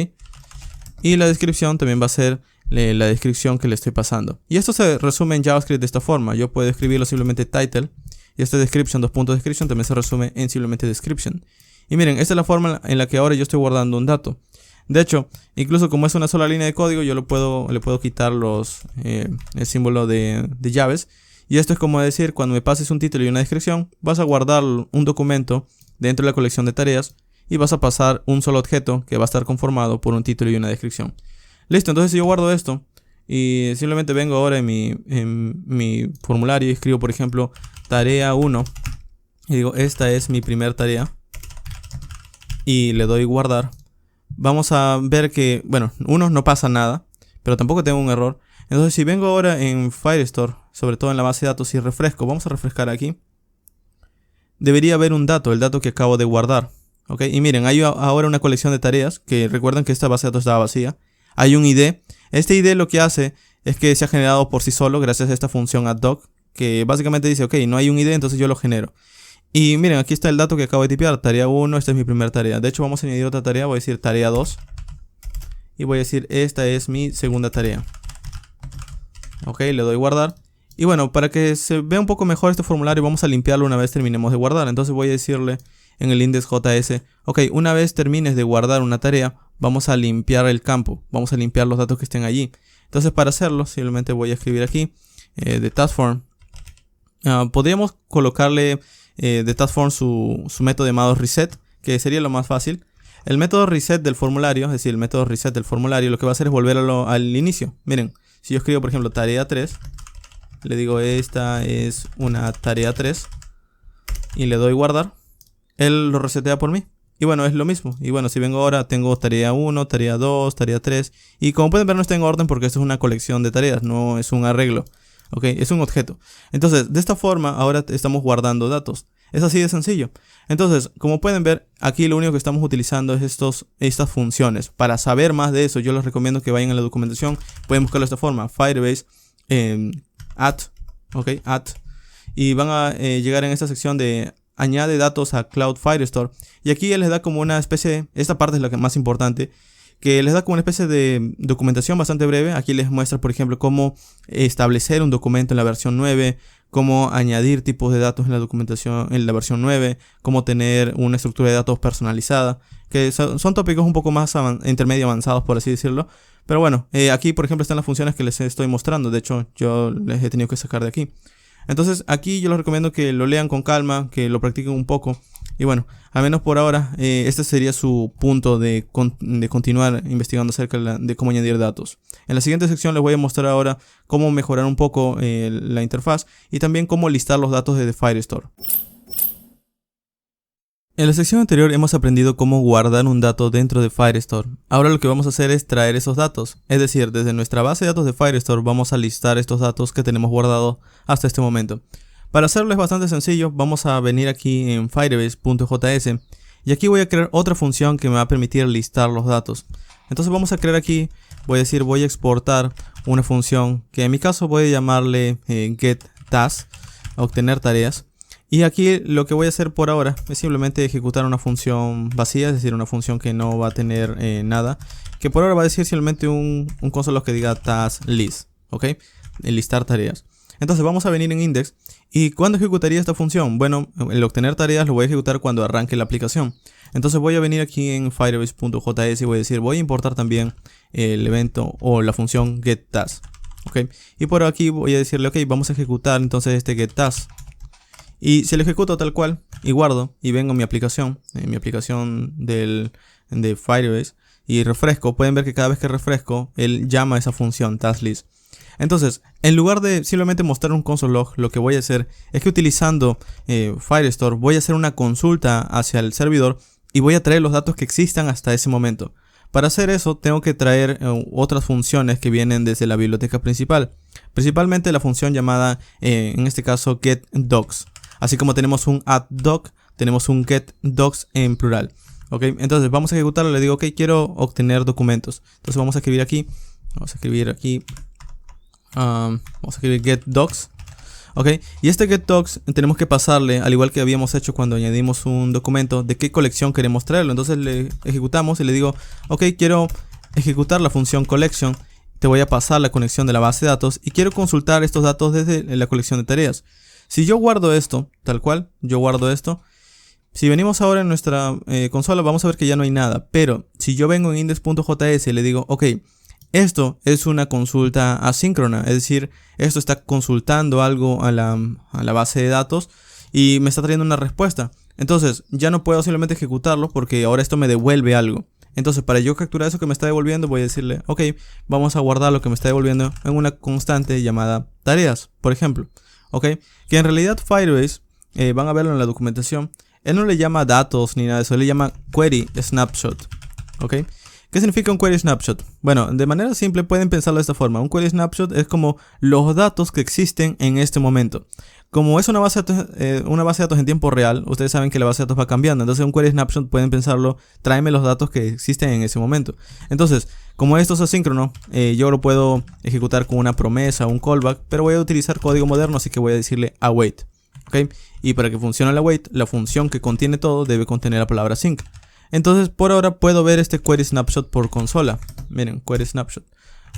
Y la descripción también va a ser la descripción que le estoy pasando. Y esto se resume en JavaScript de esta forma. Yo puedo escribirlo simplemente title, y este description, description también se resume en simplemente description. Y miren, esta es la forma en la que ahora yo estoy guardando un dato. De hecho, incluso como es una sola línea de código, yo le puedo quitar el símbolo de llaves. Y esto es como decir, cuando me pases un título y una descripción, vas a guardar un documento dentro de la colección de tareas y vas a pasar un solo objeto que va a estar conformado por un título y una descripción. Listo, entonces si yo guardo esto y simplemente vengo ahora en mi formulario y escribo, por ejemplo, tarea 1 y digo, esta es mi primer tarea. Y le doy guardar, vamos a ver que, bueno, no pasa nada, pero tampoco tengo un error. Entonces si vengo ahora en Firestore, sobre todo en la base de datos, y refresco, vamos a refrescar aquí, debería haber un dato, el dato que acabo de guardar, ¿ok? Y miren, hay ahora una colección de tareas, que recuerden que esta base de datos estaba vacía. Hay un ID, este ID lo que hace es que se ha generado por sí solo gracias a esta función addDoc, que básicamente dice, ok, no hay un ID, entonces yo lo genero. Y miren, aquí está el dato que acabo de tipear, tarea 1, esta es mi primera tarea. De hecho vamos a añadir otra tarea, voy a decir tarea 2. Y voy a decir, esta es mi segunda tarea. Ok, le doy guardar. Y bueno, para que se vea un poco mejor este formulario, vamos a limpiarlo una vez terminemos de guardar. Entonces voy a decirle en el index.js, ok, una vez termines de guardar una tarea, vamos a limpiar el campo. Vamos a limpiar los datos que estén allí. Entonces para hacerlo, simplemente voy a escribir aquí, de taskform. Podríamos colocarle de taskform su método llamado reset, que sería lo más fácil. El método reset del formulario, es decir, el método reset del formulario, lo que va a hacer es volverlo al inicio. Miren, si yo escribo por ejemplo tarea 3, le digo esta es una tarea 3 y le doy guardar, él lo resetea por mí. Y bueno, es lo mismo. Y bueno, si vengo ahora, tengo tarea 1, tarea 2, tarea 3. Y como pueden ver, no está en orden porque esto es una colección de tareas, no es un arreglo. Ok, es un objeto. Entonces, de esta forma, ahora estamos guardando datos. Es así de sencillo. Entonces, como pueden ver, aquí lo único que estamos utilizando es estas funciones. Para saber más de eso, yo les recomiendo que vayan a la documentación. Pueden buscarlo de esta forma. Firebase, add, ok, add. Y van a llegar en esta sección de añade datos a Cloud Firestore. Y aquí él les da como una especie, esta parte es la que más importante, que les da como una especie de documentación bastante breve. Aquí les muestra, por ejemplo, cómo establecer un documento en la versión 9, cómo añadir tipos de datos en la documentación en la versión 9, cómo tener una estructura de datos personalizada, que son tópicos un poco más intermedio avanzados, por así decirlo. Pero bueno, aquí por ejemplo están las funciones que les estoy mostrando. De hecho, yo les he tenido que sacar de aquí. Entonces aquí yo les recomiendo que lo lean con calma, que lo practiquen un poco. Y bueno, al menos por ahora, este sería su punto de continuar investigando acerca de cómo añadir datos. En la siguiente sección les voy a mostrar ahora cómo mejorar un poco la interfaz y también cómo listar los datos de Firestore. En la sección anterior hemos aprendido cómo guardar un dato dentro de Firestore. Ahora lo que vamos a hacer es traer esos datos. Es decir, desde nuestra base de datos de Firestore vamos a listar estos datos que tenemos guardados hasta este momento. Para hacerlo es bastante sencillo, vamos a venir aquí en firebase.js y aquí voy a crear otra función que me va a permitir listar los datos. Entonces vamos a crear aquí, voy a exportar una función que en mi caso voy a llamarle getTask, obtener tareas. Y aquí lo que voy a hacer por ahora es simplemente ejecutar una función vacía, es decir, una función que no va a tener nada, que por ahora va a decir simplemente un console que diga task list, ¿ok? Listar tareas. Entonces vamos a venir en index. ¿Y cuándo ejecutaría esta función? Bueno, el obtener tareas lo voy a ejecutar cuando arranque la aplicación. Entonces voy a venir aquí en firebase.js y voy a decir, voy a importar también el evento o la función getTask, ¿ok? Y por aquí voy a decirle, ok, vamos a ejecutar entonces este getTask. Y si lo ejecuto tal cual y guardo y vengo a mi aplicación, de Firebase y refresco, pueden ver que cada vez que refresco, él llama a esa función taskList. Entonces, en lugar de simplemente mostrar un console log, lo que voy a hacer es que utilizando Firestore voy a hacer una consulta hacia el servidor y voy a traer los datos que existan hasta ese momento. Para hacer eso tengo que traer otras funciones que vienen desde la biblioteca principal. Principalmente la función llamada, en este caso, getDocs. Así como tenemos un addDoc, tenemos un getDocs en plural. ¿Ok? Entonces vamos a ejecutarlo. Le digo, ok, quiero obtener documentos. Entonces vamos a escribir aquí. Vamos a escribir getDocs. Ok, y este getDocs tenemos que pasarle, al igual que habíamos hecho cuando añadimos un documento, de qué colección queremos traerlo. Entonces le ejecutamos y le digo, ok, quiero ejecutar la función collection. Te voy a pasar la conexión de la base de datos y quiero consultar estos datos desde la colección de tareas. Si yo guardo esto, tal cual, yo guardo esto. Si venimos ahora en nuestra consola, vamos a ver que ya no hay nada. Pero si yo vengo en index.js y le digo, ok, esto es una consulta asíncrona, es decir, esto está consultando algo a la base de datos y me está trayendo una respuesta. Entonces ya no puedo simplemente ejecutarlo porque ahora esto me devuelve algo. Entonces para yo capturar eso que me está devolviendo voy a decirle, ok, vamos a guardar lo que me está devolviendo en una constante llamada tareas, por ejemplo. Ok, que en realidad Firebase, van a verlo en la documentación, él no le llama datos ni nada de eso, él le llama query snapshot. Ok, ¿qué significa un query snapshot? Bueno, de manera simple pueden pensarlo de esta forma. Un query snapshot es como los datos que existen en este momento. Como es una base de datos en tiempo real, ustedes saben que la base de datos va cambiando. Entonces un query snapshot pueden pensarlo, tráeme los datos que existen en ese momento. Entonces, como esto es asíncrono, yo lo puedo ejecutar con una promesa o un callback, pero voy a utilizar código moderno, así que voy a decirle await. ¿Okay? Y para que funcione el await, la función que contiene todo debe contener la palabra sync. Entonces por ahora puedo ver este query snapshot por consola. Miren, query snapshot.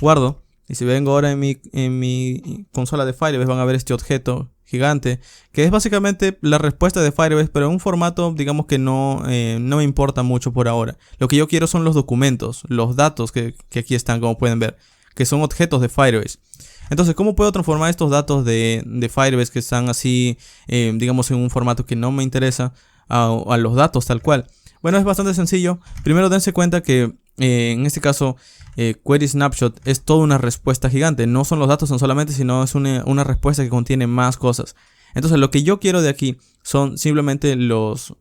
Guardo. Y si vengo ahora en mi consola de Firebase, van a ver este objeto gigante, que es básicamente la respuesta de Firebase, pero en un formato, digamos que no me importa mucho por ahora. Lo que yo quiero son los documentos, los datos que aquí están, como pueden ver, que son objetos de Firebase. Entonces, ¿cómo puedo transformar estos datos de Firebase que están así, digamos, en un formato que no me interesa, a los datos tal cual? Bueno, es bastante sencillo. Primero dense cuenta que en este caso query snapshot es toda una respuesta gigante. No son los datos solamente, sino es una respuesta que contiene más cosas. Entonces lo que yo quiero de aquí son simplemente los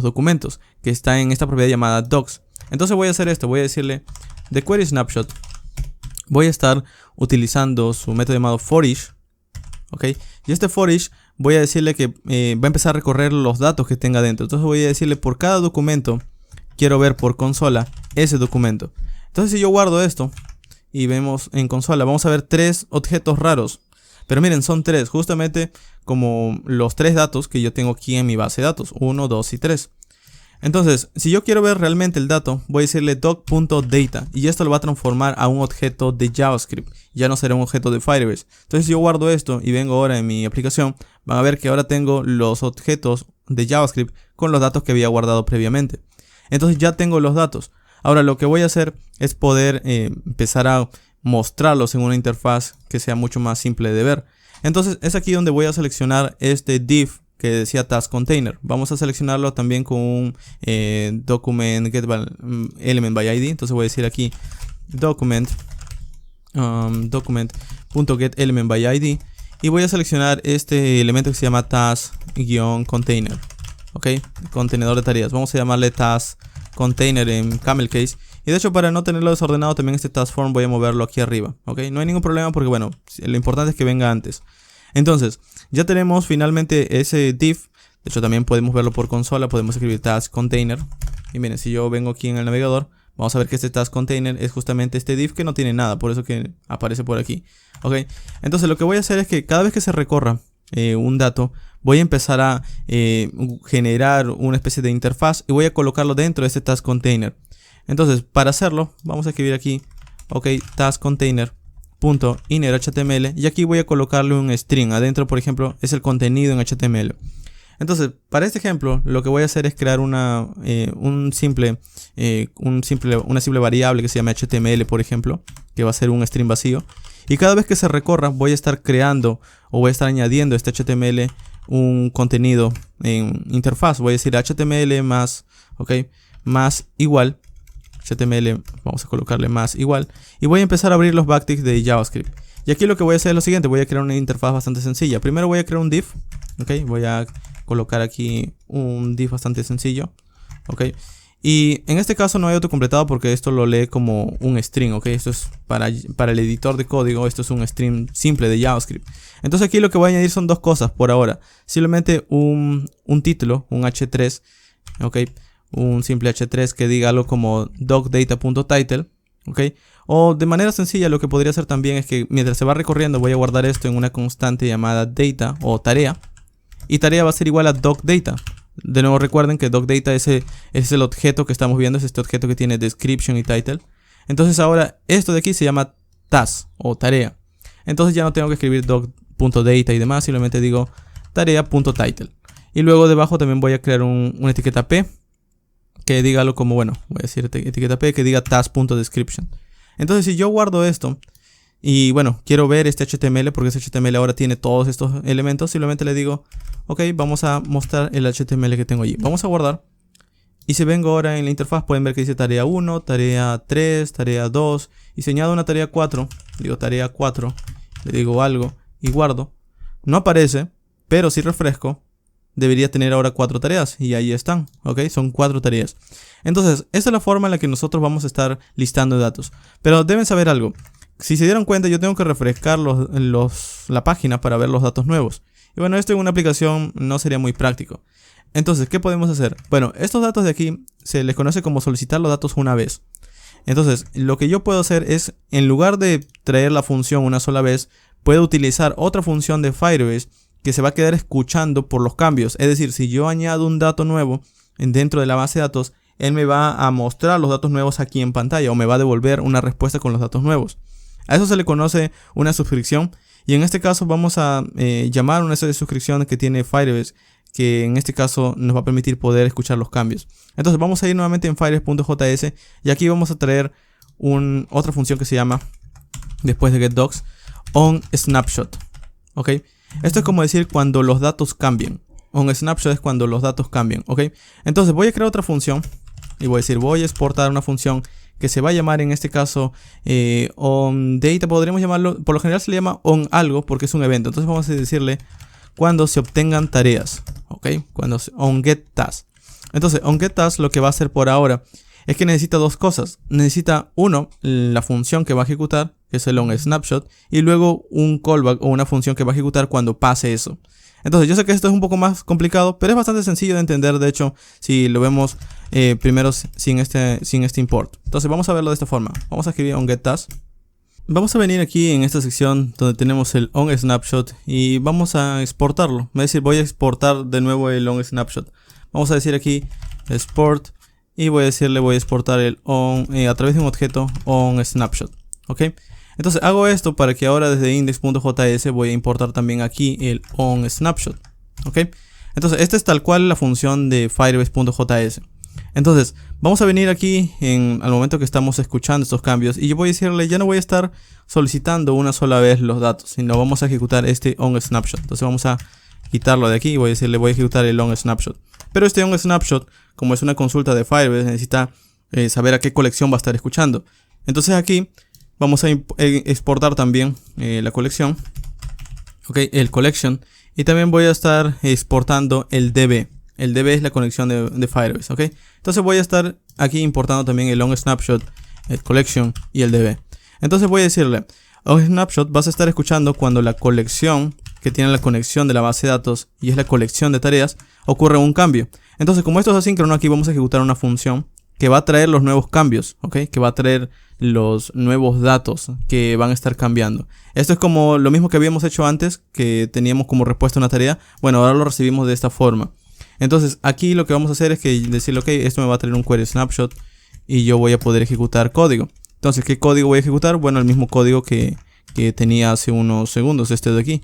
documentos que están en esta propiedad llamada docs. Entonces voy a hacer esto, voy a decirle de query snapshot. Voy a estar utilizando su método llamado forEach. ¿Ok? Y este forEach voy a decirle que va a empezar a recorrer los datos que tenga dentro. Entonces voy a decirle por cada documento quiero ver por consola ese documento. Entonces si yo guardo esto y vemos en consola, vamos a ver 3 objetos raros. Pero miren, son 3, justamente como los 3 datos que yo tengo aquí en mi base de datos, 1, 2 y 3. Entonces, si yo quiero ver realmente el dato, voy a decirle doc.data y esto lo va a transformar a un objeto de JavaScript. Ya no será un objeto de Firebase. Entonces, si yo guardo esto y vengo ahora en mi aplicación, van a ver que ahora tengo los objetos de JavaScript con los datos que había guardado previamente. Entonces, ya tengo los datos. Ahora, lo que voy a hacer es poder empezar a mostrarlos en una interfaz que sea mucho más simple de ver. Entonces, es aquí donde voy a seleccionar este div que decía task container. Vamos a seleccionarlo también con un document get element by id. Entonces voy a decir aquí document.get element by id y voy a seleccionar este elemento que se llama task-container. Ok, contenedor de tareas. Vamos a llamarle task container en camel case. Y de hecho, para no tenerlo desordenado, también este task form voy a moverlo aquí arriba. Ok, no hay ningún problema porque bueno, lo importante es que venga antes. Entonces, ya tenemos finalmente ese div. De hecho, también podemos verlo por consola. Podemos escribir task container. Y miren, si yo vengo aquí en el navegador, vamos a ver que este task container es justamente este div que no tiene nada. Por eso que aparece por aquí. Ok, entonces lo que voy a hacer es que cada vez que se recorra un dato, voy a empezar a generar una especie de interfaz y voy a colocarlo dentro de este task container. Entonces, para hacerlo, vamos a escribir aquí, ok, task container .inner HTML y aquí voy a colocarle un string. Adentro, por ejemplo, es el contenido en HTML. Entonces, para este ejemplo, lo que voy a hacer es crear una simple variable que se llama HTML, por ejemplo, que va a ser un string vacío. Y cada vez que se recorra, voy a estar creando o voy a estar añadiendo este HTML un contenido en interfaz. Voy a decir HTML más, ok, más igual. HTML, vamos a colocarle más igual. Y voy a empezar a abrir los backticks de JavaScript. Y aquí lo que voy a hacer es lo siguiente. Voy a crear una interfaz bastante sencilla. Primero voy a crear un div. Ok, voy a colocar aquí un div bastante sencillo. Ok, y en este caso no hay autocompletado porque esto lo lee como un string. Ok, esto es para el editor de código. Esto es un string simple de JavaScript. Entonces aquí lo que voy a añadir son dos cosas por ahora. Simplemente un título, un h3. Ok, un simple h3 que diga algo como docdata.title, ¿ok? O de manera sencilla lo que podría hacer también es que mientras se va recorriendo voy a guardar esto en una constante llamada data o tarea. Y tarea va a ser igual a docdata. De nuevo recuerden que docdata es el objeto que estamos viendo, es este objeto que tiene description y title. Entonces ahora esto de aquí se llama task o tarea. Entonces ya no tengo que escribir doc.data y demás, simplemente digo tarea.title. Y luego debajo también voy a crear una etiqueta p que diga algo como, bueno, voy a decir etiqueta p que diga task.description. Entonces si yo guardo esto y bueno, quiero ver este HTML porque ese HTML ahora tiene todos estos elementos, simplemente le digo, ok, vamos a mostrar el HTML que tengo allí. Vamos a guardar. Y si vengo ahora en la interfaz pueden ver que dice tarea 1, tarea 3, tarea 2 y si añado una tarea 4, digo tarea 4, le digo algo y guardo. No aparece, pero si refresco debería tener ahora 4 tareas y ahí están, ok, son 4 tareas. Entonces, esa es la forma en la que nosotros vamos a estar listando datos. Pero deben saber algo, si se dieron cuenta yo tengo que refrescar la página para ver los datos nuevos. Y bueno, esto en una aplicación no sería muy práctico. Entonces, ¿qué podemos hacer? Bueno, estos datos de aquí se les conoce como solicitar los datos una vez. Entonces, lo que yo puedo hacer es, en lugar de traer la función una sola vez, puedo utilizar otra función de Firebase que se va a quedar escuchando por los cambios. Es decir, si yo añado un dato nuevo dentro de la base de datos, él me va a mostrar los datos nuevos aquí en pantalla o me va a devolver una respuesta con los datos nuevos. A eso se le conoce una suscripción y en este caso vamos a llamar una serie de suscripciones que tiene Firebase, que en este caso nos va a permitir poder escuchar los cambios. Entonces vamos a ir nuevamente en firebase.js y aquí vamos a traer otra función que se llama, después de getDocs, onSnapshot. ¿Ok? Esto es como decir cuando los datos cambian. OnSnapshot es cuando los datos cambian. ¿Ok? Entonces voy a crear otra función y voy a decir, voy a exportar una función que se va a llamar en este caso onData. Podríamos llamarlo, por lo general se le llama onAlgo porque es un evento. Entonces vamos a decirle cuando se obtengan tareas. ¿Ok? Cuando onGetTask. Entonces onGetTask lo que va a hacer por ahora es que necesita dos cosas. Necesita uno, la función que va a ejecutar, que es el onSnapshot, y luego un callback o una función que va a ejecutar cuando pase eso. Entonces yo sé que esto es un poco más complicado, pero es bastante sencillo de entender, de hecho, si lo vemos primero sin este import. Entonces vamos a verlo de esta forma. Vamos a escribir onGetTask. Vamos a venir aquí en esta sección donde tenemos el onSnapshot y vamos a exportarlo. Es decir, voy a exportar de nuevo el onSnapshot. Vamos a decir aquí export, y voy a decirle, voy a exportar el on a través de un objeto onSnapshot. ¿Ok? Entonces hago esto para que ahora desde index.js voy a importar también aquí el onSnapshot. ¿Ok? Entonces esta es tal cual la función de firebase.js. Entonces vamos a venir aquí al momento que estamos escuchando estos cambios, y yo voy a decirle, ya no voy a estar solicitando una sola vez los datos, sino vamos a ejecutar este onSnapshot. Entonces vamos a quitarlo de aquí y voy a decirle, voy a ejecutar el onSnapshot. Pero este onSnapshot, como es una consulta de Firebase, necesita saber a qué colección va a estar escuchando. Entonces aquí vamos a exportar también la colección, ok, el collection, y también voy a estar exportando el DB. El DB es la conexión de Firebase, ok. Entonces voy a estar aquí importando también el onSnapshot, el collection y el DB. Entonces voy a decirle, onSnapshot, vas a estar escuchando cuando la colección que tiene la conexión de la base de datos y es la colección de tareas, ocurre un cambio. Entonces, como esto es asíncrono, aquí vamos a ejecutar una función que va a traer los nuevos cambios, ¿ok? Que va a traer los nuevos datos que van a estar cambiando. Esto es como lo mismo que habíamos hecho antes, que teníamos como respuesta una tarea. Bueno, ahora lo recibimos de esta forma. Entonces, aquí lo que vamos a hacer es que decirle, ok, esto me va a traer un query snapshot y yo voy a poder ejecutar código. Entonces, ¿qué código voy a ejecutar? Bueno, el mismo código que tenía hace unos segundos, este de aquí.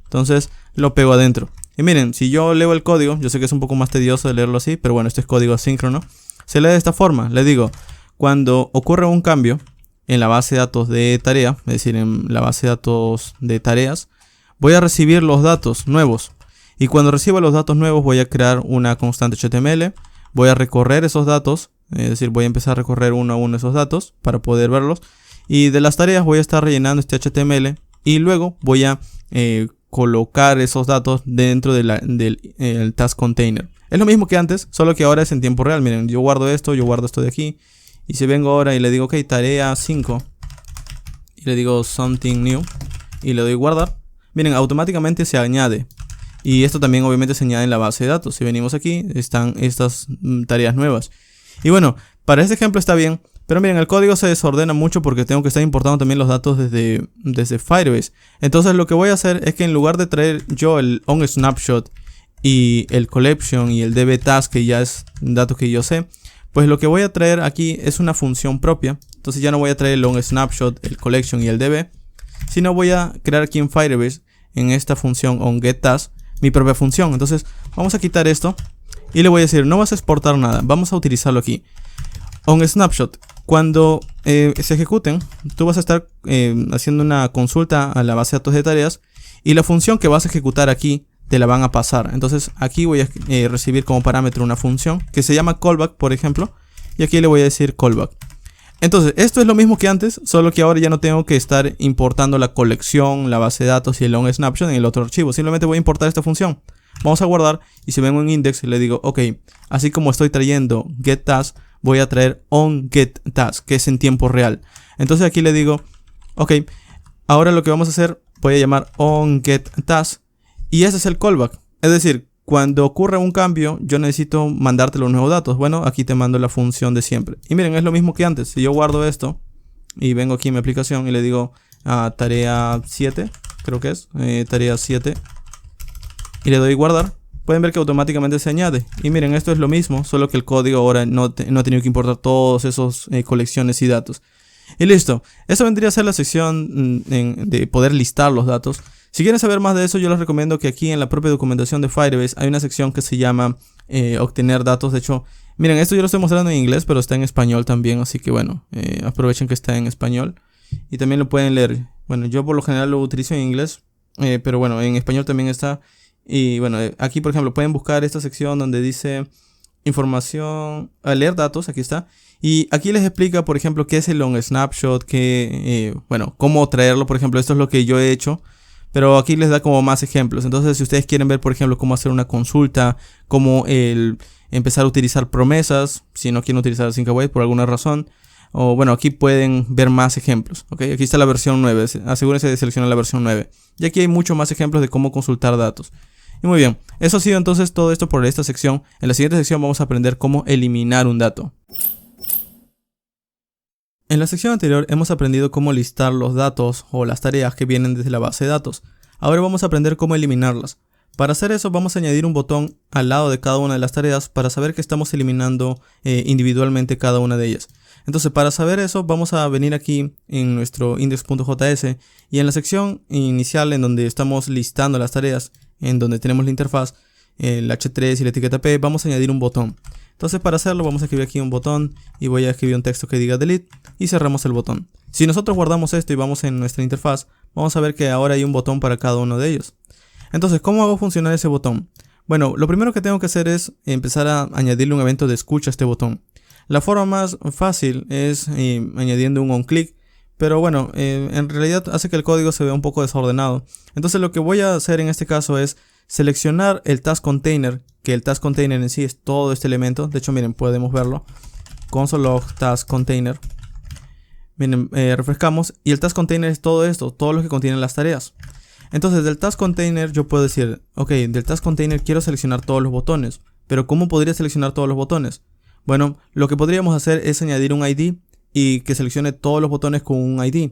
Entonces, lo pego adentro. Y miren, si yo leo el código, yo sé que es un poco más tedioso de leerlo así, pero bueno, este es código asíncrono. Se lee de esta forma. Le digo, cuando ocurre un cambio en la base de datos de tarea, es decir, en la base de datos de tareas, voy a recibir los datos nuevos. Y cuando reciba los datos nuevos, voy a crear una constante HTML. Voy a recorrer esos datos, es decir, voy a empezar a recorrer uno a uno esos datos para poder verlos. Y de las tareas voy a estar rellenando este HTML y luego voy a colocar esos datos dentro del task container. Es lo mismo que antes, solo que ahora es en tiempo real. Miren, yo guardo esto de aquí. Y si vengo ahora y le digo, ok, tarea 5. Y le digo something new. Y le doy guardar. Miren, automáticamente se añade. Y esto también obviamente se añade en la base de datos. Si venimos aquí, están estas tareas nuevas. Y bueno, para este ejemplo está bien. Pero miren, el código se desordena mucho porque tengo que estar importando también los datos desde Firebase. Entonces lo que voy a hacer es que en lugar de traer yo el onSnapshot y el collection y el dbTask, que ya es un dato que yo sé, pues lo que voy a traer aquí es una función propia. Entonces ya no voy a traer el onSnapshot, el collection y el db, sino voy a crear aquí en Firebase, en esta función onGetTask, mi propia función. Entonces vamos a quitar esto y le voy a decir, no vas a exportar nada, vamos a utilizarlo aquí. OnSnapshot, cuando se ejecuten, tú vas a estar haciendo una consulta a la base de datos de tareas y la función que vas a ejecutar aquí te la van a pasar. Entonces aquí voy a recibir como parámetro una función que se llama callback, por ejemplo, y aquí le voy a decir callback. Entonces esto es lo mismo que antes, solo que ahora ya no tengo que estar importando la colección, la base de datos y el onSnapshot en el otro archivo. Simplemente voy a importar esta función. Vamos a guardar y si vengo en index le digo, ok, así como estoy trayendo getTask, voy a traer onGetTask, que es en tiempo real. Entonces aquí le digo, ok, ahora lo que vamos a hacer, voy a llamar onGetTask y ese es el callback. Es decir, cuando ocurre un cambio, yo necesito mandarte los nuevos datos. Bueno, aquí te mando la función de siempre. Y miren, es lo mismo que antes. Si yo guardo esto y vengo aquí en mi aplicación y le digo a tarea 7, creo que es, tarea 7, y le doy guardar, pueden ver que automáticamente se añade. Y miren, esto es lo mismo, solo que el código ahora no ha tenido que importar todos esos colecciones y datos. Y listo. Eso vendría a ser la sección de poder listar los datos. Si quieren saber más de eso, yo les recomiendo que aquí en la propia documentación de Firebase hay una sección que se llama obtener datos. De hecho, miren, esto yo lo estoy mostrando en inglés, pero está en español también. Así que bueno, aprovechen que está en español y también lo pueden leer. Bueno, yo por lo general lo utilizo en inglés, pero bueno, en español también está. Y bueno, aquí por ejemplo pueden buscar esta sección donde dice información, leer datos, aquí está. Y aquí les explica, por ejemplo, qué es el onSnapshot, bueno, cómo traerlo, por ejemplo. Esto es lo que yo he hecho, pero aquí les da como más ejemplos. Entonces, si ustedes quieren ver, por ejemplo, cómo hacer una consulta, cómo empezar a utilizar promesas, si no quieren utilizar Sync Await por alguna razón, o bueno, aquí pueden ver más ejemplos, ¿ok? Aquí está la versión 9, asegúrense de seleccionar la versión 9. Y aquí hay muchos más ejemplos de cómo consultar datos. Y muy bien, eso ha sido entonces todo esto por esta sección. En la siguiente sección vamos a aprender cómo eliminar un dato. En la sección anterior hemos aprendido cómo listar los datos o las tareas que vienen desde la base de datos. Ahora vamos a aprender cómo eliminarlas. Para hacer eso vamos a añadir un botón al lado de cada una de las tareas para saber que estamos eliminando individualmente cada una de ellas. Entonces, para saber eso vamos a venir aquí en nuestro index.js y en la sección inicial en donde estamos listando las tareas, en donde tenemos la interfaz, el h3 y la etiqueta p, vamos a añadir un botón. Entonces, para hacerlo vamos a escribir aquí un botón y voy a escribir un texto que diga delete y cerramos el botón. Si nosotros guardamos esto y vamos en nuestra interfaz, vamos a ver que ahora hay un botón para cada uno de ellos. Entonces, ¿cómo hago funcionar ese botón? Bueno, lo primero que tengo que hacer es empezar a añadirle un evento de escucha a este botón. La forma más fácil es añadiendo un onClick, pero bueno, en realidad hace que el código se vea un poco desordenado. Entonces lo que voy a hacer en este caso es seleccionar el task container, que el task container en sí es todo este elemento. De hecho, miren, podemos verlo. Console log task container. Miren, refrescamos y el task container es todo esto, todo lo que contienen las tareas. Entonces del task container yo puedo decir, ok, del task container quiero seleccionar todos los botones, pero ¿cómo podría seleccionar todos los botones? Bueno, lo que podríamos hacer es añadir un ID y que seleccione todos los botones con un ID.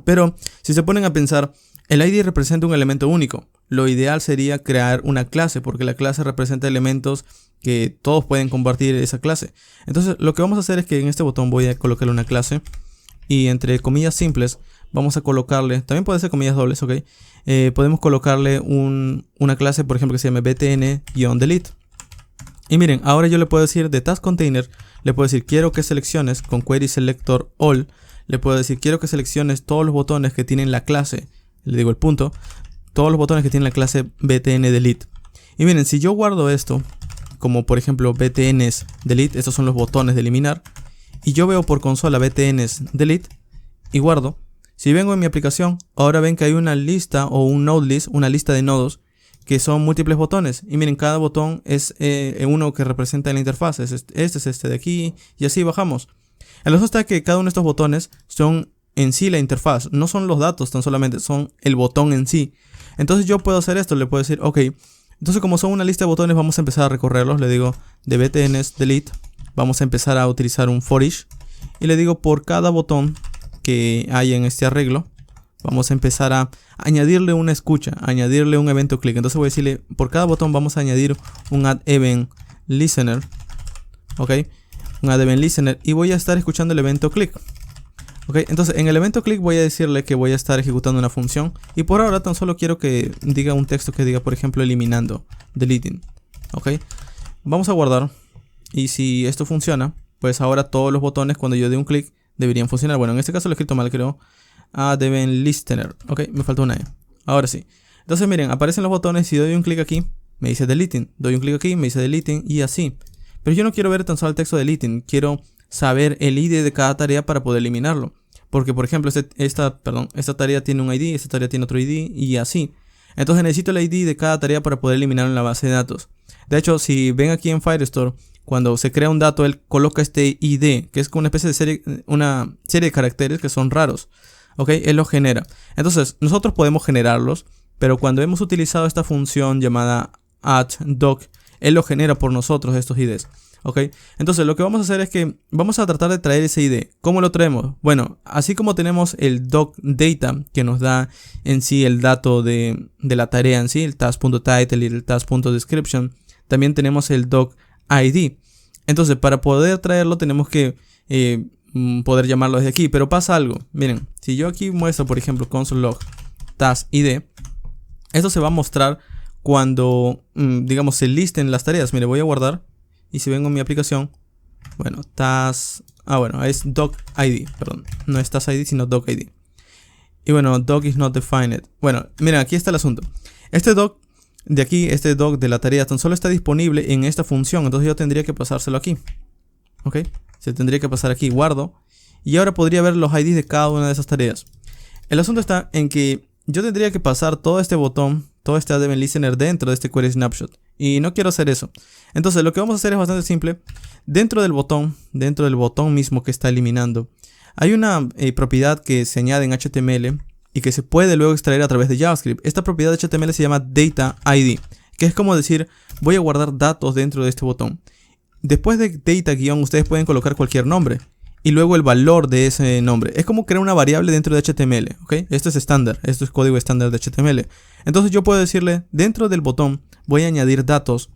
Pero si se ponen a pensar, el ID representa un elemento único. Lo ideal sería crear una clase, porque la clase representa elementos que todos pueden compartir esa clase. Entonces lo que vamos a hacer es que en este botón voy a colocarle una clase y entre comillas simples vamos a colocarle, también puede ser comillas dobles, ok. Podemos colocarle una clase, por ejemplo, que se llame btn-delete. Y miren, ahora yo le puedo decir de task container, le puedo decir quiero que selecciones con query selector all, le puedo decir quiero que selecciones todos los botones que tienen la clase, le digo el punto, todos los botones que tienen la clase btn-delete. Y miren, si yo guardo esto, como por ejemplo btns-delete, estos son los botones de eliminar, y yo veo por consola btns-delete y guardo, si vengo en mi aplicación, ahora ven que hay una lista o un node list, una lista de nodos, que son múltiples botones. Y miren, cada botón es uno que representa la interfaz. Este es este de aquí. Y así bajamos. El asunto está que cada uno de estos botones son en sí la interfaz. No son los datos tan solamente, son el botón en sí. Entonces yo puedo hacer esto. Le puedo decir, ok. Entonces como son una lista de botones, vamos a empezar a recorrerlos. Le digo de btns delete. Vamos a empezar a utilizar un for each. Y le digo por cada botón que hay en este arreglo, vamos a empezar a añadirle una escucha, añadirle un evento click. Entonces voy a decirle, por cada botón vamos a añadir un add event listener. Ok, un add event listener. Y voy a estar escuchando el evento click. Ok, entonces en el evento click voy a decirle que voy a estar ejecutando una función. Y por ahora tan solo quiero que diga un texto que diga, por ejemplo, eliminando, deleting. Ok, vamos a guardar. Y si esto funciona, pues ahora todos los botones cuando yo dé un clic deberían funcionar. Bueno, en este caso lo he escrito mal, creo. Add event listener. Ok, me falta una E. Ahora sí. Entonces miren, aparecen los botones. Si doy un clic aquí, me dice deleting. Doy un clic aquí, me dice deleting y así. Pero yo no quiero ver tan solo el texto deleting. Quiero saber el ID de cada tarea para poder eliminarlo. Porque por ejemplo, esta tarea tiene un ID, esta tarea tiene otro ID y así. Entonces necesito el ID de cada tarea para poder eliminarlo en la base de datos. De hecho, si ven aquí en Firestore, cuando se crea un dato, él coloca este ID, que es como una especie de una serie de caracteres que son raros. Ok, él los genera. Entonces, nosotros podemos generarlos, pero cuando hemos utilizado esta función llamada add-doc, él lo genera por nosotros estos IDs. Ok, entonces lo que vamos a hacer es que vamos a tratar de traer ese ID. ¿Cómo lo traemos? Bueno, así como tenemos el doc data, que nos da en sí el dato de la tarea en sí, el task.title y el task.description, también tenemos el doc ID. Entonces, para poder traerlo tenemos que poder llamarlo desde aquí. Pero pasa algo. Miren, si yo aquí muestro, por ejemplo, console log task id, esto se va a mostrar cuando, digamos, se listen las tareas. Mire, voy a guardar. Y si vengo en mi aplicación, bueno, task, bueno, es doc id, perdón. No es task id, sino doc id. Y bueno, doc is not defined. Bueno, miren, aquí está el asunto. Este doc de aquí, este doc de la tarea tan solo está disponible en esta función. Entonces yo tendría que pasárselo aquí. Ok, se tendría que pasar aquí, guardo. Y ahora podría ver los IDs de cada una de esas tareas. El asunto está en que yo tendría que pasar todo este botón, todo este add event listener dentro de este query snapshot. Y no quiero hacer eso. Entonces lo que vamos a hacer es bastante simple. Dentro del botón mismo que está eliminando, hay una propiedad que se añade en HTML y que se puede luego extraer a través de JavaScript. Esta propiedad de HTML se llama data ID, que es como decir, voy a guardar datos dentro de este botón. Después de data guión, ustedes pueden colocar cualquier nombre. y luego el valor de ese nombre. Es como crear una variable dentro de HTML, ¿ok? Esto es estándar, esto es código estándar de HTML. Entonces yo puedo decirle, dentro del botón voy a añadir datos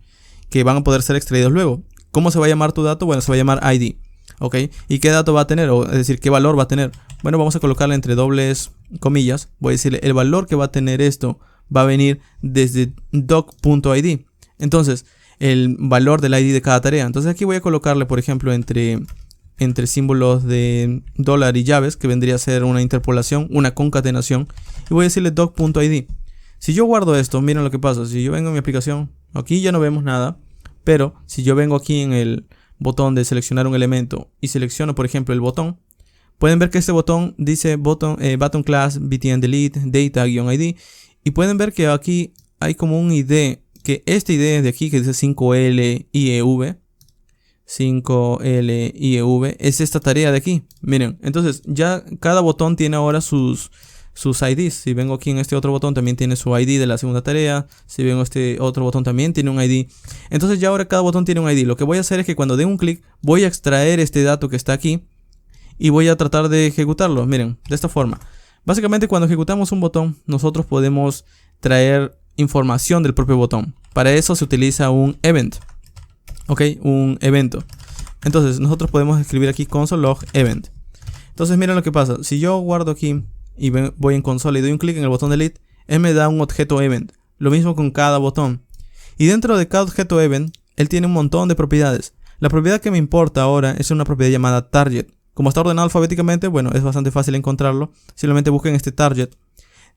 que van a poder ser extraídos luego. ¿Cómo se va a llamar tu dato? Bueno, se va a llamar ID, ¿ok? ¿Y qué dato va a tener? O, es decir, ¿qué valor va a tener? Bueno, vamos a colocarle entre dobles comillas. Voy a decirle, el valor que va a tener esto va a venir desde doc.id. Entonces, el valor del ID de cada tarea. Entonces aquí voy a colocarle, por ejemplo, entre símbolos de dólar y llaves, que vendría a ser una interpolación, una concatenación. Y voy a decirle doc.id. Si yo guardo esto, miren lo que pasa. Si yo vengo a mi aplicación, aquí ya no vemos nada. Pero si yo vengo aquí en el botón de seleccionar un elemento y selecciono, por ejemplo, el botón, pueden ver que este botón dice button class btn delete data-id. Y pueden ver que aquí hay como un ID, que este ID de aquí que dice 5LIEV, 5LIEV, es esta tarea de aquí. Miren, entonces ya cada botón tiene ahora sus IDs. Si vengo aquí en este otro botón también tiene su ID de la segunda tarea. Si vengo a este otro botón también tiene un ID. Entonces ya ahora cada botón tiene un ID. Lo que voy a hacer es que cuando dé un clic voy a extraer este dato que está aquí y voy a tratar de ejecutarlo. Miren, de esta forma. Básicamente cuando ejecutamos un botón nosotros podemos traer información del propio botón. Para eso se utiliza un event. Ok, un evento. Entonces nosotros podemos escribir aquí console log event. Entonces miren lo que pasa. Si yo guardo aquí y voy en console y doy un clic en el botón delete, él me da un objeto event. Lo mismo con cada botón. Y dentro de cada objeto event, él tiene un montón de propiedades. La propiedad que me importa ahora es una propiedad llamada target. Como está ordenado alfabéticamente, bueno, es bastante fácil encontrarlo. Simplemente busquen este target.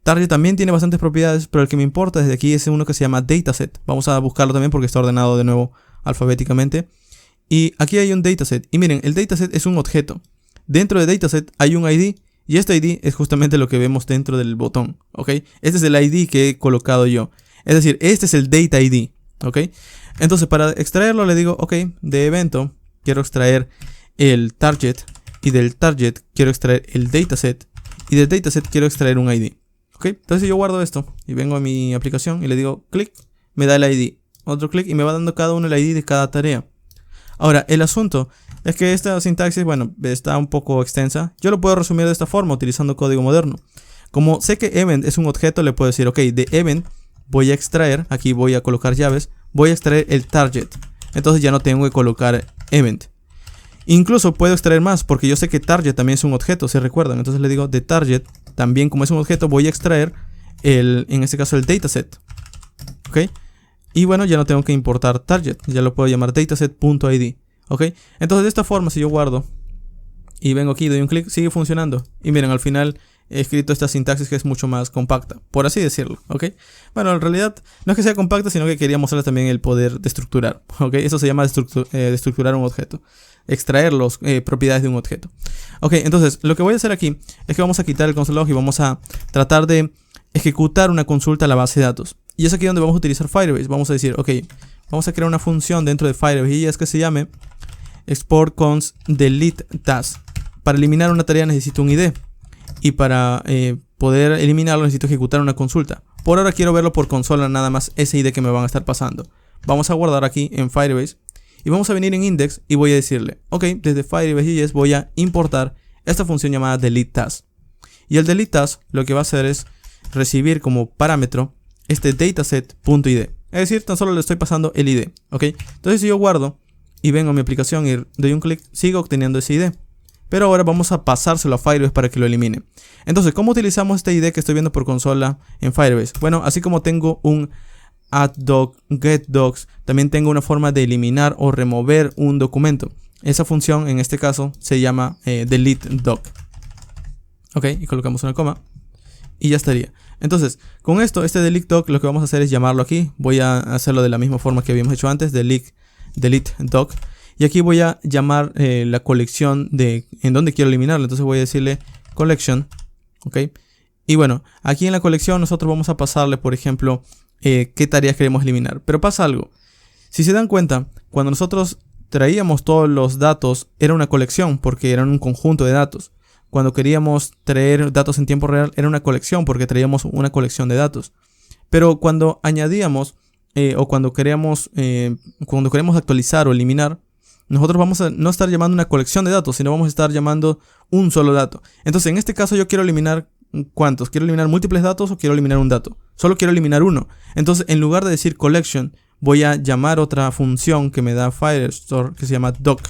Target también tiene bastantes propiedades, pero el que me importa desde aquí es uno que se llama dataset. Vamos a buscarlo también porque está ordenado de nuevo alfabéticamente. Y aquí hay un dataset. Y miren, el dataset es un objeto. Dentro de dataset hay un ID. Y este ID es justamente lo que vemos dentro del botón. ¿Ok? Este es el ID que he colocado yo. Es decir, este es el data ID. ¿Ok? Entonces para extraerlo le digo, ok, de evento quiero extraer el target. Y del target quiero extraer el dataset. Y del dataset quiero extraer un ID. ¿Ok? Entonces yo guardo esto y vengo a mi aplicación y le digo clic, me da el ID. Otro clic y me va dando cada uno el ID de cada tarea. Ahora, el asunto es que esta sintaxis, bueno, está un poco extensa. Yo lo puedo resumir de esta forma utilizando código moderno. Como sé que event es un objeto, le puedo decir, ok, de event voy a extraer, aquí voy a colocar llaves, voy a extraer el target. Entonces ya no tengo que colocar event. Incluso puedo extraer más porque yo sé que target también es un objeto, ¿se recuerdan? Entonces le digo de target, también como es un objeto, voy a extraer en este caso el dataset. ¿Ok? Y bueno, ya no tengo que importar target, ya lo puedo llamar dataset.id. ¿Ok? Entonces de esta forma, si yo guardo y vengo aquí, doy un clic, sigue funcionando. Y miren, al final he escrito esta sintaxis que es mucho más compacta, por así decirlo. ¿Ok? Bueno, en realidad no es que sea compacta, sino que quería mostrarles también el poder de estructurar. ¿Ok? Eso se llama estructurar un objeto. Extraer las propiedades de un objeto. Ok, entonces lo que voy a hacer aquí es que vamos a quitar el console log y vamos a tratar de ejecutar una consulta a la base de datos. Y es aquí donde vamos a utilizar Firebase. Vamos a decir, ok, vamos a crear una función dentro de Firebase y es que se llame export const delete task. Para eliminar una tarea necesito un ID y para poder eliminarlo necesito ejecutar una consulta. Por ahora quiero verlo por consola, nada más ese ID que me van a estar pasando. Vamos a guardar aquí en Firebase. Y vamos a venir en index y voy a decirle, ok, desde Firebase.js voy a importar esta función llamada delete task. Y el delete task lo que va a hacer es recibir como parámetro este dataset.id. Es decir, tan solo le estoy pasando el ID. Ok, entonces si yo guardo y vengo a mi aplicación y doy un clic, sigo obteniendo ese ID. Pero ahora vamos a pasárselo a Firebase para que lo elimine. Entonces, ¿cómo utilizamos este ID que estoy viendo por consola en Firebase? Bueno, así como tengo un addDoc, getDocs, también tengo una forma de eliminar o remover un documento. Esa función en este caso se llama deleteDoc. Ok, y colocamos una coma y ya estaría. Entonces, con esto, este deleteDoc lo que vamos a hacer es llamarlo aquí. Voy a hacerlo de la misma forma que habíamos hecho antes, deleteDoc. Y aquí voy a llamar la colección en donde quiero eliminarlo. Entonces voy a decirle collection. Ok, y bueno, aquí en la colección nosotros vamos a pasarle, por ejemplo, qué tareas queremos eliminar. Pero pasa algo. Si se dan cuenta, cuando nosotros traíamos todos los datos, era una colección porque eran un conjunto de datos. Cuando queríamos traer datos en tiempo real, era una colección porque traíamos una colección de datos. Pero cuando añadíamos o cuando queremos actualizar o eliminar, nosotros vamos a no estar llamando una colección de datos, sino vamos a estar llamando un solo dato. Entonces, en este caso yo quiero eliminar ¿cuántos? ¿Quiero eliminar múltiples datos o quiero eliminar un dato? Solo quiero eliminar uno. Entonces, en lugar de decir collection, voy a llamar otra función que me da Firestore, que se llama doc.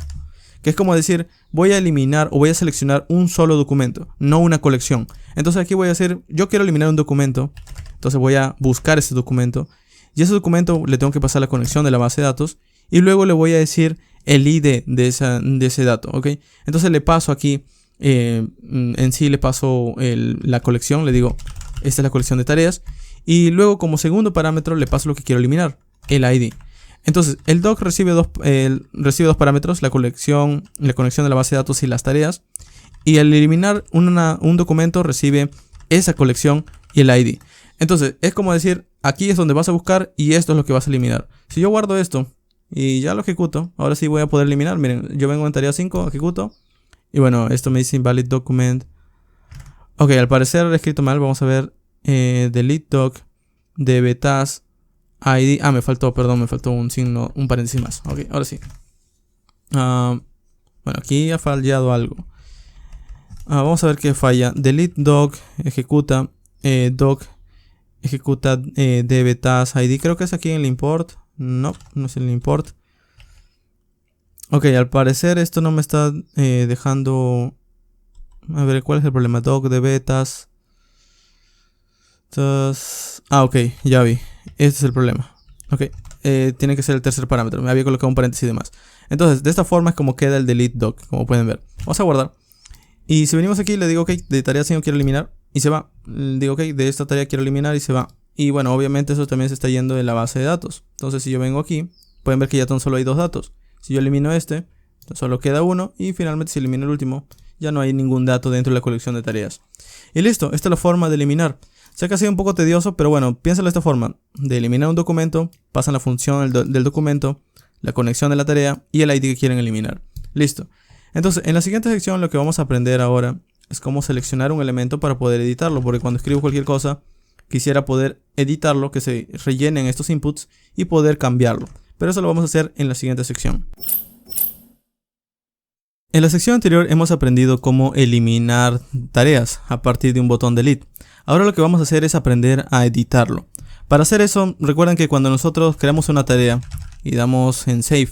Que es como decir, voy a eliminar o voy a seleccionar un solo documento, no una colección. Entonces aquí voy a decir, yo quiero eliminar un documento. Entonces voy a buscar ese documento. Y ese documento le tengo que pasar la conexión de la base de datos. Y luego le voy a decir el ID de ese dato, ¿ok? Entonces le paso aquí, en sí le paso la colección. Le digo, esta es la colección de tareas. Y luego como segundo parámetro le paso lo que quiero eliminar, el ID. Entonces el doc recibe dos parámetros, la conexión de la base de datos y las tareas. Y al eliminar un documento recibe esa colección y el ID. Entonces es como decir, aquí es donde vas a buscar y esto es lo que vas a eliminar. Si yo guardo esto y ya lo ejecuto, ahora sí voy a poder eliminar. Miren, yo vengo en tarea 5, ejecuto. Y bueno, esto me dice invalid document. Ok, al parecer he escrito mal. Vamos a ver delete doc dbTask ID. Me faltó un signo, un paréntesis más. Ok, ahora sí. Bueno, aquí ha fallado algo. Vamos a ver qué falla. Delete doc ejecuta doc ejecuta dbTask ID. Creo que es aquí en el import. No es el import. Ok, al parecer esto no me está dejando. A ver, ¿cuál es el problema? Doc dbTask. Ok, ya vi. Este es el problema. Ok, tiene que ser el tercer parámetro. Me había colocado un paréntesis de más. Entonces, de esta forma es como queda el delete doc, como pueden ver. Vamos a guardar. Y si venimos aquí, le digo, ok, de tarea 5 quiero eliminar. Y se va. Le digo, ok, de esta tarea quiero eliminar y se va. Y bueno, obviamente eso también se está yendo de la base de datos. Entonces, si yo vengo aquí, pueden ver que ya tan solo hay dos datos. Si yo elimino este, solo queda uno. Y finalmente, si elimino el último, ya no hay ningún dato dentro de la colección de tareas. Y listo, esta es la forma de eliminar. Sé que ha sido un poco tedioso, pero bueno, piénsalo de esta forma. De eliminar un documento, pasan la función del documento, la conexión de la tarea y el ID que quieren eliminar. Listo. Entonces, en la siguiente sección lo que vamos a aprender ahora es cómo seleccionar un elemento para poder editarlo. Porque cuando escribo cualquier cosa, quisiera poder editarlo, que se rellenen estos inputs y poder cambiarlo. Pero eso lo vamos a hacer en la siguiente sección. En la sección anterior hemos aprendido cómo eliminar tareas a partir de un botón delete. Ahora lo que vamos a hacer es aprender a editarlo. Para hacer eso, recuerden que cuando nosotros creamos una tarea y damos en save,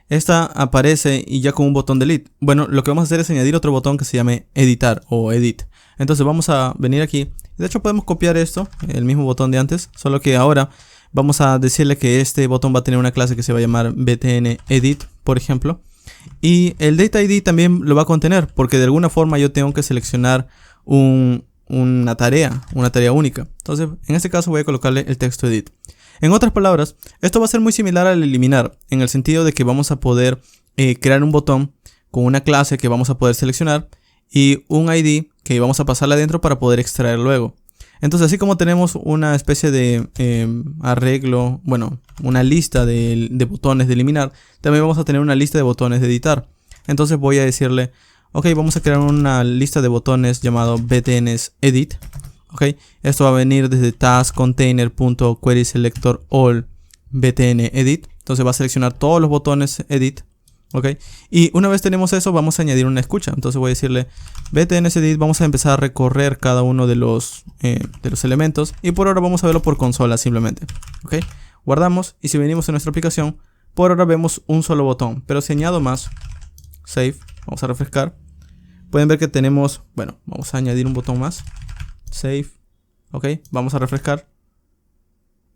esta aparece y ya con un botón delete. Bueno, lo que vamos a hacer es añadir otro botón que se llame editar o edit. Entonces vamos a venir aquí. De hecho podemos copiar esto, el mismo botón de antes, solo que ahora vamos a decirle que este botón va a tener una clase que se va a llamar btn edit, por ejemplo. Y el data ID también lo va a contener, porque de alguna forma yo tengo que seleccionar una tarea única. Entonces, en este caso voy a colocarle el texto edit. En otras palabras, esto va a ser muy similar al eliminar, en el sentido de que vamos a poder crear un botón con una clase que vamos a poder seleccionar y un ID que vamos a pasarle adentro para poder extraer luego. Entonces, así como tenemos una especie de arreglo, bueno, una lista de botones de eliminar, también vamos a tener una lista de botones de editar. Entonces voy a decirle, ok, vamos a crear una lista de botones llamado btns edit. Ok, esto va a venir desde task container.querySelector all btn edit. Entonces va a seleccionar todos los botones edit. Ok, y una vez tenemos eso, vamos a añadir una escucha. Entonces voy a decirle btns edit, vamos a empezar a recorrer cada uno de los elementos. Y por ahora vamos a verlo por consola simplemente. Ok, guardamos y si venimos a nuestra aplicación, por ahora vemos un solo botón. Pero si añado más, save, vamos a refrescar. Pueden ver que tenemos, bueno, vamos a añadir un botón más. Save, ok, vamos a refrescar.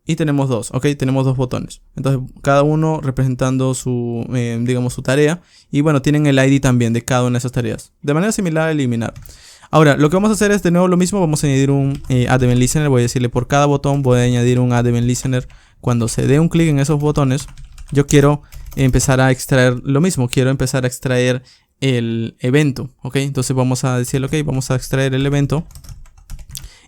Y tenemos dos, ok, tenemos dos botones. Entonces cada uno representando su, digamos, su tarea. Y bueno, tienen el ID también de cada una de esas tareas. De manera similar a eliminar. Ahora, lo que vamos a hacer es de nuevo lo mismo. Vamos a añadir un add event listener. Voy a decirle por cada botón voy a añadir un add event listener. Cuando se dé un clic en esos botones, yo quiero empezar a extraer lo mismo. Quiero empezar a extraer el evento, ok. Entonces vamos a decirle, ok, vamos a extraer el evento.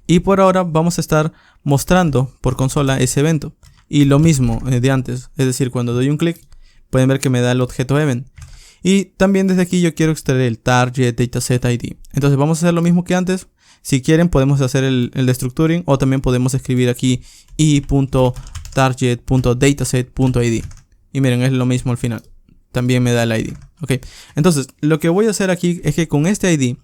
Y por ahora vamos a estar mostrando por consola ese evento. Y lo mismo de antes. Es decir, cuando doy un clic, pueden ver que me da el objeto event. Y también desde aquí yo quiero extraer el target dataset ID. Entonces vamos a hacer lo mismo que antes. Si quieren podemos hacer el destructuring. O también podemos escribir aquí i.target.dataset.id. Y miren, es lo mismo al final. también me da el ID. Ok, entonces lo que voy a hacer aquí es que con este ID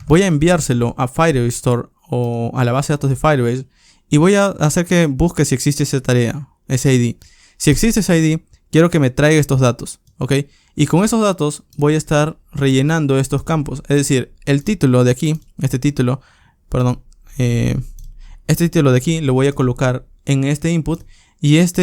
voy a enviárselo a Firebase Store o a la base de datos de Firebase y voy a hacer que busque si existe esa tarea, ese ID. Si existe ese ID, quiero que me traiga estos datos, ¿ok? Y con esos datos voy a estar rellenando estos campos. Es decir, el título de aquí, este título de aquí lo voy a colocar en este input y esa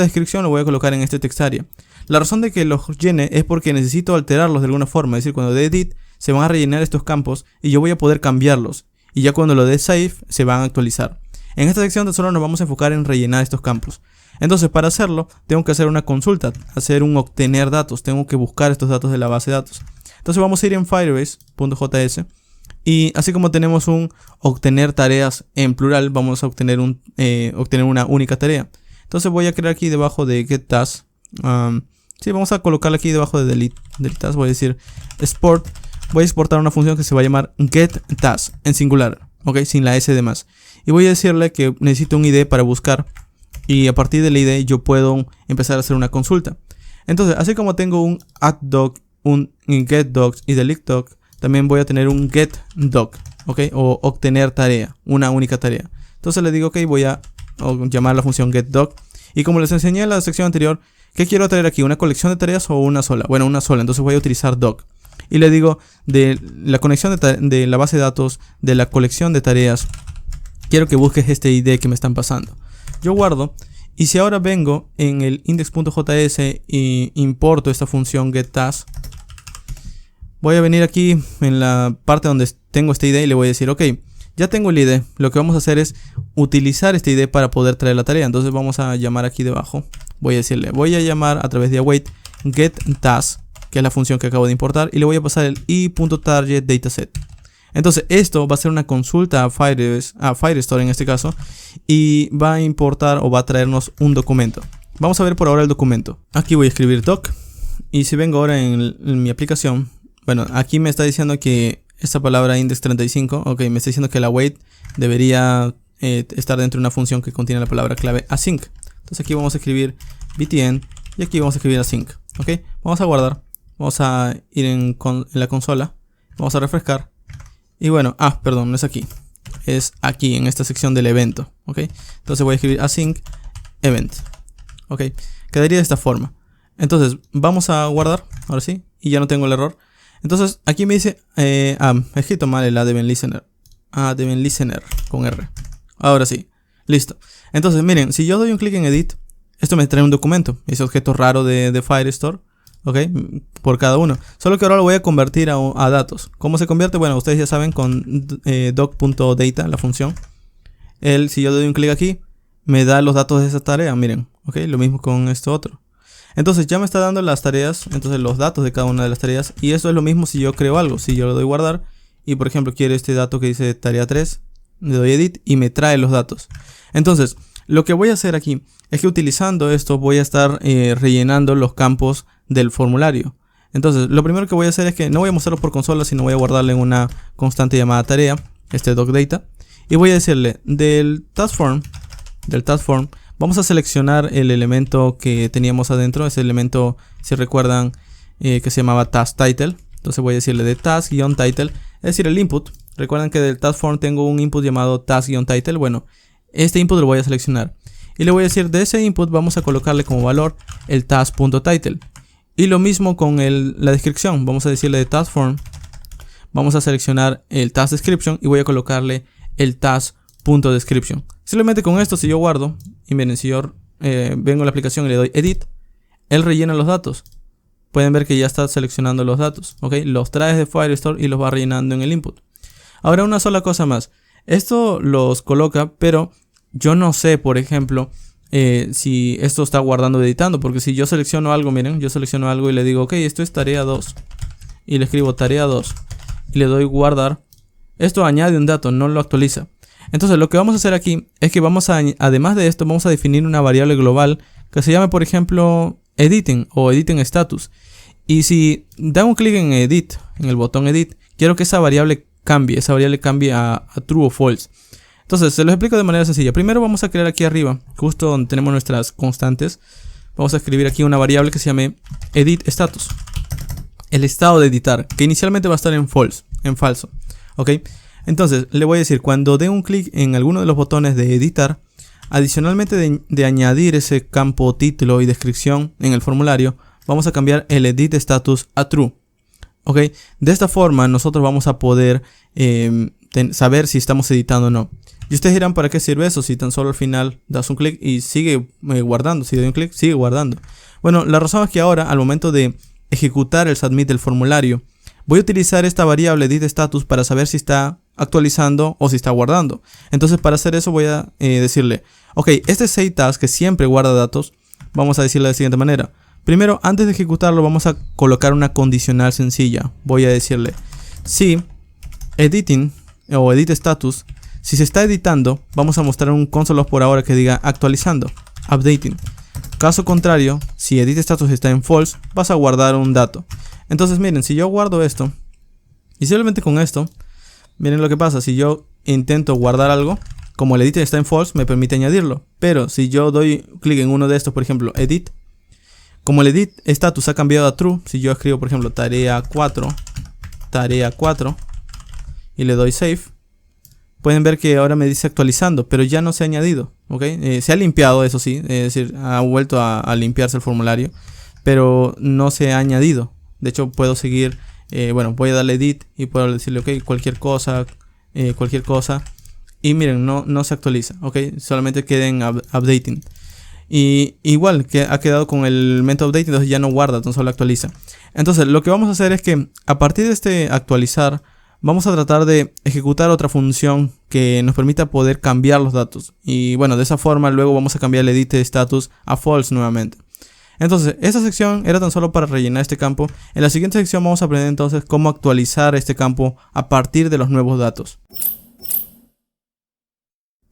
descripción lo voy a colocar en este text area. La razón de que los llene es porque necesito alterarlos de alguna forma. Es decir, cuando dé edit se van a rellenar estos campos y yo voy a poder cambiarlos. Y ya cuando lo dé save se van a actualizar. En esta sección solo nos vamos a enfocar en rellenar estos campos. Entonces para hacerlo tengo que hacer una consulta, hacer un obtener datos. Tengo que buscar estos datos de la base de datos. Entonces vamos a ir en firebase.js y así como tenemos un obtener tareas en plural, vamos a obtener una única tarea. Entonces voy a crear aquí debajo de get task. Vamos a colocarle aquí debajo de delete task. Voy a decir export. Voy a exportar una función que se va a llamar get task en singular, ok, sin la s de más. Y voy a decirle que necesito un ID para buscar. Y a partir del ID yo puedo empezar a hacer una consulta. Entonces, así como tengo un add-doc, un get-docs y delete-doc, también voy a tener un get-doc, ¿ok? O obtener tarea, una única tarea. Entonces le digo, ok, voy a llamar la función get-doc. Y como les enseñé en la sección anterior, ¿qué quiero traer aquí? ¿Una colección de tareas o una sola? Bueno, una sola. Entonces voy a utilizar doc. Y le digo, de la conexión de la base de datos, de la colección de tareas, quiero que busques este ID que me están pasando. Yo guardo y si ahora vengo en el index.js y importo esta función getTask, voy a venir aquí en la parte donde tengo este ID y le voy a decir, ok, ya tengo el ID, lo que vamos a hacer es utilizar este ID para poder traer la tarea. Entonces vamos a llamar aquí debajo, voy a llamar a través de await getTask, que es la función que acabo de importar, y le voy a pasar el i.targetDataset. Entonces esto va a ser una consulta a Firestore en este caso y va a importar o va a traernos un documento. Vamos a ver por ahora el documento. Aquí voy a escribir doc y si vengo ahora en mi aplicación, bueno, aquí me está diciendo que esta palabra index35, ok, me está diciendo que la await debería estar dentro de una función que contiene la palabra clave async. Entonces aquí vamos a escribir btn y aquí vamos a escribir async, ok. Vamos a guardar, vamos a ir en la consola, vamos a refrescar. Y bueno, perdón, no es aquí. Es aquí, en esta sección del evento. ¿Ok? Entonces voy a escribir async event. ¿Ok? Quedaría de esta forma. Entonces, vamos a guardar. Ahora sí. Y ya no tengo el error. Entonces, aquí me dice... he escrito mal el add event listener. Add event listener con R. Ahora sí. Listo. Entonces, miren, si yo doy un clic en edit, esto me trae un documento. Ese objeto raro de Firestore. Ok, por cada uno. Solo que ahora lo voy a convertir a datos. ¿Cómo se convierte? Bueno, ustedes ya saben con doc.data, la función. Si yo doy un clic aquí, me da los datos de esa tarea, miren. Ok, lo mismo con esto otro. Entonces ya me está dando las tareas, entonces los datos de cada una de las tareas. Y eso es lo mismo si yo creo algo. Si yo le doy guardar y por ejemplo quiero este dato que dice tarea 3, le doy edit y me trae los datos. Entonces, lo que voy a hacer aquí es que utilizando esto voy a estar rellenando los campos del formulario. Entonces lo primero que voy a hacer es que no voy a mostrarlo por consola, sino voy a guardarle en una constante llamada tarea, docdata, y voy a decirle del task form, vamos a seleccionar el elemento que teníamos adentro, ese elemento, si recuerdan, que se llamaba task title. Entonces voy a decirle de task-title, es decir, el input. Recuerdan que del task form tengo un input llamado task-title. Bueno, este input lo voy a seleccionar y le voy a decir de ese input vamos a colocarle como valor el task.title. Y lo mismo con la descripción. Vamos a decirle de task form. Vamos a seleccionar el task description y voy a colocarle el task.description. Simplemente con esto, si yo guardo y miren, si yo vengo a la aplicación y le doy edit, él rellena los datos. Pueden ver que ya está seleccionando los datos, ¿ok? Los trae de Firestore y los va rellenando en el input. Ahora una sola cosa más. Esto los coloca, pero yo no sé, por ejemplo, si esto está guardando o editando, porque si yo selecciono algo, miren, yo selecciono algo y le digo, ok, esto es tarea 2 y le escribo tarea 2 y le doy guardar, esto añade un dato, no lo actualiza. Entonces lo que vamos a hacer aquí es que además de esto, vamos a definir una variable global que se llame, por ejemplo, editing o editing status. Y si da un clic en edit, en el botón edit, quiero que esa variable cambie a true o false. Entonces se los explico de manera sencilla. Primero vamos a crear aquí arriba, justo donde tenemos nuestras constantes, vamos a escribir aquí una variable que se llame edit status. El estado de editar, que inicialmente va a estar en false, en falso. ¿Ok? Entonces, le voy a decir, cuando dé un clic en alguno de los botones de editar, adicionalmente de añadir ese campo título y descripción en el formulario, vamos a cambiar el edit status a true. ¿Ok? De esta forma, nosotros vamos a poder saber si estamos editando o no. Y ustedes dirán, ¿para qué sirve eso? Si tan solo al final das un clic y sigue guardando. Si doy un clic, sigue guardando. Bueno, la razón es que ahora, al momento de ejecutar el submit del formulario, voy a utilizar esta variable edit status para saber si está actualizando o si está guardando. Entonces, para hacer eso voy a decirle, ok, este save task que siempre guarda datos, vamos a decirle de la siguiente manera. Primero, antes de ejecutarlo, vamos a colocar una condicional sencilla. Voy a decirle, si editing o edit status, si se está editando, vamos a mostrar un console por ahora que diga actualizando, updating. Caso contrario, si edit status está en false, vas a guardar un dato. Entonces miren, si yo guardo esto, y simplemente con esto, miren lo que pasa. Si yo intento guardar algo, como el edit está en false, me permite añadirlo. Pero si yo doy clic en uno de estos, por ejemplo, edit, como el edit status ha cambiado a true, si yo escribo, por ejemplo, tarea 4, y le doy save, pueden ver que ahora me dice actualizando, pero ya no se ha añadido. ¿Ok? Se ha limpiado, eso sí, es decir, ha vuelto a limpiarse el formulario, pero no se ha añadido. De hecho, puedo seguir, bueno, voy a darle edit y puedo decirle, ok, cualquier cosa, y miren, no se actualiza, ok, solamente queda en updating. Y igual que ha quedado con el method update, entonces ya no guarda, tan solo actualiza. Entonces, lo que vamos a hacer es que a partir de este actualizar, vamos a tratar de ejecutar otra función que nos permita poder cambiar los datos. Y bueno, de esa forma luego vamos a cambiar el edit status a false nuevamente. Entonces, esta sección era tan solo para rellenar este campo. En la siguiente sección vamos a aprender entonces cómo actualizar este campo a partir de los nuevos datos.